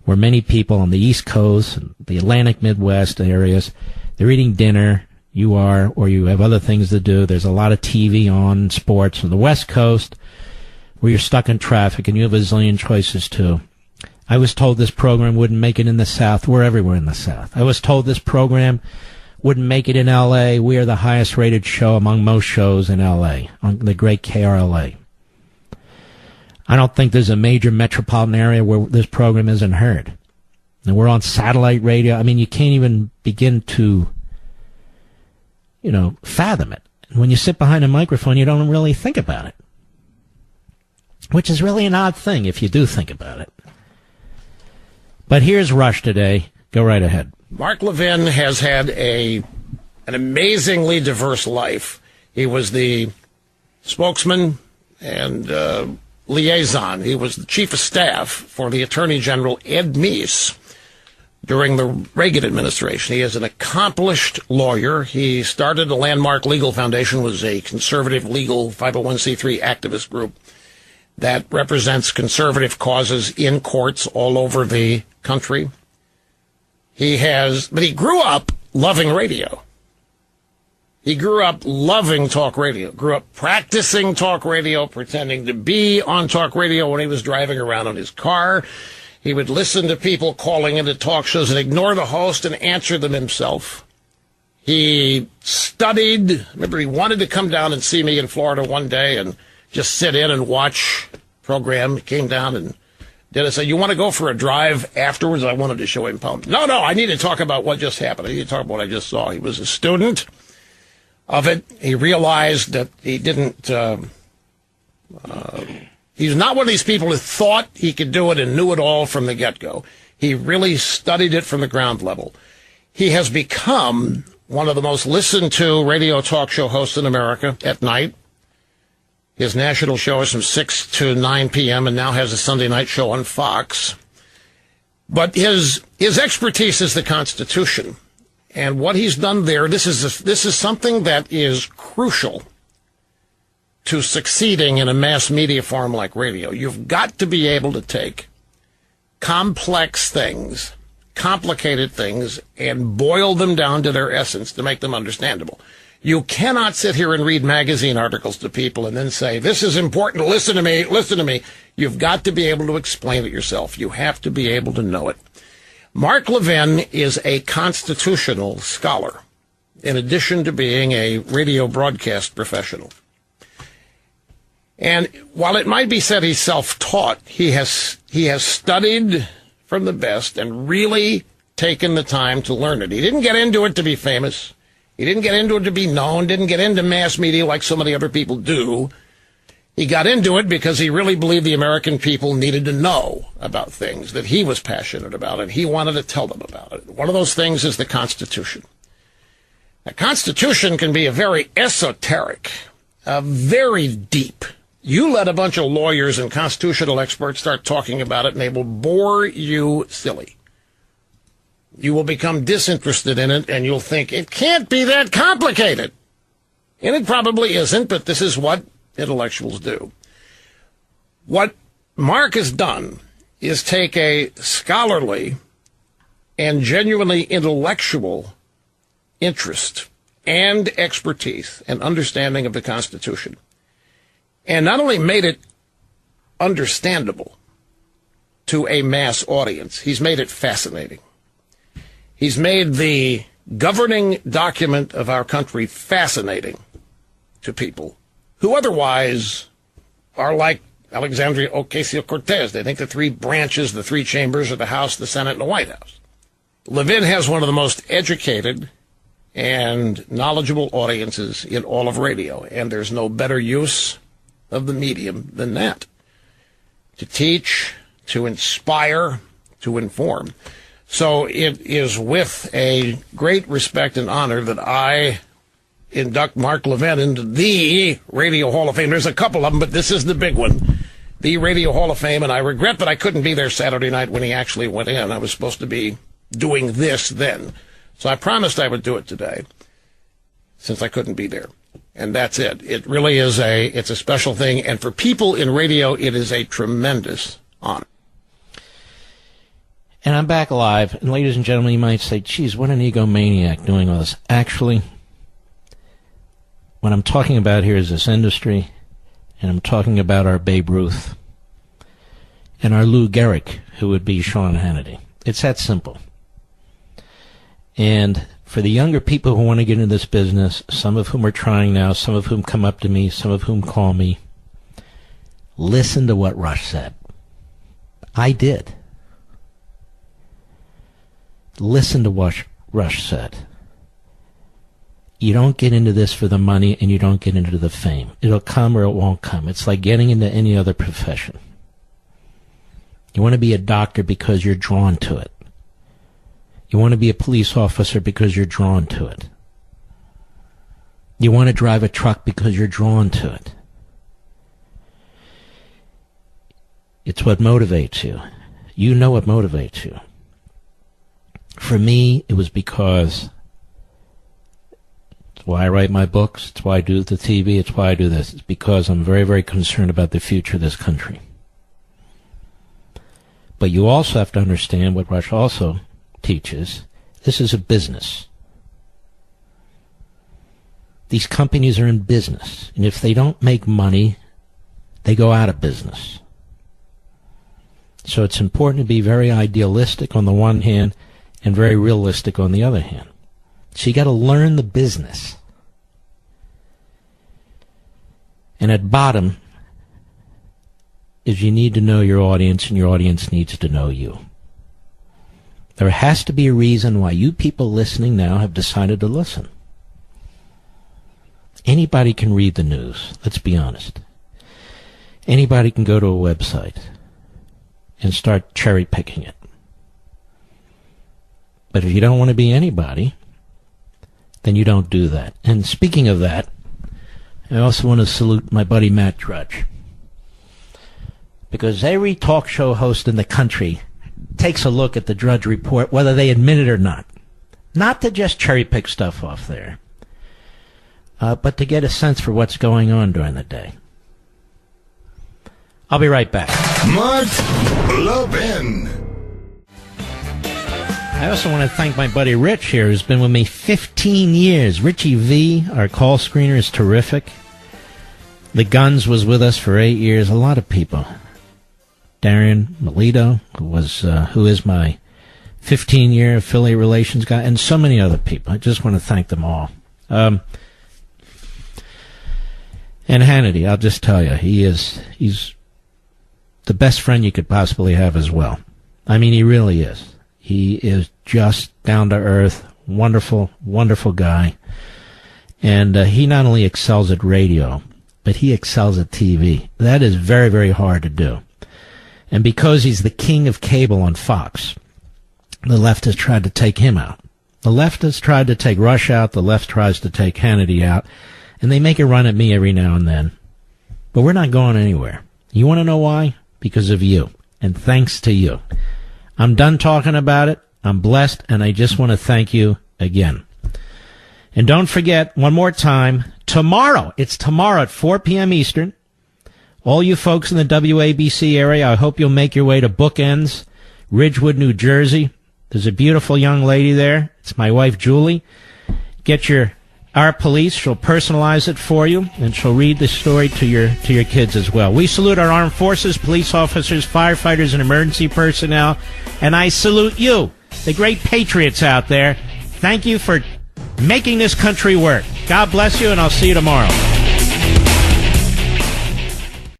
where many people on the East Coast and the Atlantic Midwest areas, they're eating dinner, you are, or you have other things to do. There's a lot of TV on, sports. On the West Coast, where you're stuck in traffic and you have a zillion choices too. I was told this program wouldn't make it in the South. We're everywhere in the South. I was told this program wouldn't make it in L.A. We are the highest rated show among most shows in L.A., on the great KRLA. I don't think there's a major metropolitan area where this program isn't heard. And we're on satellite radio. I mean, you can't even begin to, fathom it. And when you sit behind a microphone, you don't really think about it. Which is really an odd thing if you do think about it. But here's Rush today. Go right ahead. Mark Levin has had an amazingly diverse life. He was the spokesman and liaison. He was the chief of staff for the Attorney General Ed Meese during the Reagan administration. He is an accomplished lawyer. He started the Landmark Legal Foundation, was a conservative legal 501c3 activist group that represents conservative causes in courts all over the country. But he grew up loving radio. He grew up loving talk radio, grew up practicing talk radio, pretending to be on talk radio when he was driving around in his car. He would listen to people calling into talk shows and ignore the host and answer them himself. He studied. Remember, he wanted to come down and see me in Florida one day and just sit in and watch program. He came down and did it. Say, you want to go for a drive afterwards? I wanted to show him poems. No, I need to talk about what just happened. I need to talk about what I just saw. He was a student of it. He realized that he didn't, he's not one of these people who thought he could do it and knew it all from the get-go. He really studied it from the ground level. He has become one of the most listened to radio talk show hosts in America at night. His national show is from 6 to 9 p.m. and now has a Sunday night show on Fox. But his expertise is the Constitution. And what he's done there, this is something that is crucial to succeeding in a mass media form like radio. You've got to be able to take complex things, complicated things, and boil them down to their essence to make them understandable. You cannot sit here and read magazine articles to people and then say, this is important, listen to me. You've got to be able to explain it yourself. You have to be able to know it. Mark Levin is a constitutional scholar, in addition to being a radio broadcast professional. And while it might be said he's self-taught, he has studied from the best and really taken the time to learn it. He didn't get into it to be famous. He didn't get into it to be known, didn't get into mass media like so many other people do. He got into it because he really believed the American people needed to know about things that he was passionate about, and he wanted to tell them about it. One of those things is the Constitution. The Constitution can be a very esoteric, very deep. You let a bunch of lawyers and constitutional experts start talking about it, and they will bore you silly. You will become disinterested in it, and you'll think, it can't be that complicated. And it probably isn't, but this is what intellectuals do. What Mark has done is take a scholarly and genuinely intellectual interest and expertise and understanding of the Constitution, and not only made it understandable to a mass audience, he's made it fascinating. He's made the governing document of our country fascinating to people who otherwise are like Alexandria Ocasio-Cortez. They think the three branches, the three chambers of the House, the Senate, and the White House. Levin has one of the most educated and knowledgeable audiences in all of radio, and there's no better use of the medium than that. To teach, to inspire, to inform. So it is with a great respect and honor that I induct Mark Levin into the Radio Hall of Fame. There's a couple of them, but this is the big one, the Radio Hall of Fame, and I regret that I couldn't be there Saturday night when he actually went in. I was supposed to be doing this then. So I promised I would do it today, since I couldn't be there. And that's it. It really is it's a special thing. And for people in radio, it is a tremendous honor. And I'm back alive. And ladies and gentlemen, you might say, geez, what an egomaniac doing all this. Actually, what I'm talking about here is this industry, and I'm talking about our Babe Ruth and our Lou Gehrig, who would be Sean Hannity. It's that simple. And for the younger people who want to get into this business, some of whom are trying now, some of whom come up to me, some of whom call me, listen to what Rush said. I did. Listen to what Rush said. You don't get into this for the money, and you don't get into the fame. It'll come or it won't come. It's like getting into any other profession. You want to be a doctor because you're drawn to it. You want to be a police officer because you're drawn to it. You want to drive a truck because you're drawn to it. It's what motivates you. You know what motivates you. For me, it was because it's why I write my books, it's why I do the TV, it's why I do this. It's because I'm very, very concerned about the future of this country. But you also have to understand what Rush also teaches. This is a business. These companies are in business, and if they don't make money, they go out of business. So it's important to be very idealistic on the one hand and very realistic on the other hand. So you got to learn the business. And at bottom is you need to know your audience, and your audience needs to know you. There has to be a reason why you people listening now have decided to listen. Anybody can read the news, let's be honest. Anybody can go to a website and start cherry-picking it. But if you don't want to be anybody, then you don't do that. And speaking of that, I also want to salute my buddy Matt Drudge. Because every talk show host in the country takes a look at the Drudge Report, whether they admit it or not. Not to just cherry-pick stuff off there, but to get a sense for what's going on during the day. I'll be right back. Mark Levin. I also want to thank my buddy Rich here, who's been with me 15 years. Richie V, our call screener, is terrific. The Guns was with us for 8 years. A lot of people. Darian Melito, who is my 15-year affiliate relations guy, and so many other people. I just want to thank them all. And Hannity, I'll just tell you, he's the best friend you could possibly have as well. I mean, he really is. He is just down to earth, wonderful, wonderful guy. And he not only excels at radio, but he excels at TV. That is very, very hard to do. And because he's the king of cable on Fox, the left has tried to take him out. The left has tried to take Rush out. The left tries to take Hannity out. And they make a run at me every now and then. But we're not going anywhere. You want to know why? Because of you. And thanks to you. I'm done talking about it. I'm blessed, and I just want to thank you again. And don't forget, one more time, tomorrow, it's tomorrow at 4 p.m. Eastern. All you folks in the WABC area, I hope you'll make your way to Bookends, Ridgewood, New Jersey. There's a beautiful young lady there. It's my wife, Julie. Get our police. She'll personalize it for you, and she'll read the story to your kids as well. We salute our armed forces, police officers, firefighters, and emergency personnel. And I salute you, the great patriots out there. Thank you for making this country work. God bless you, and I'll see you tomorrow.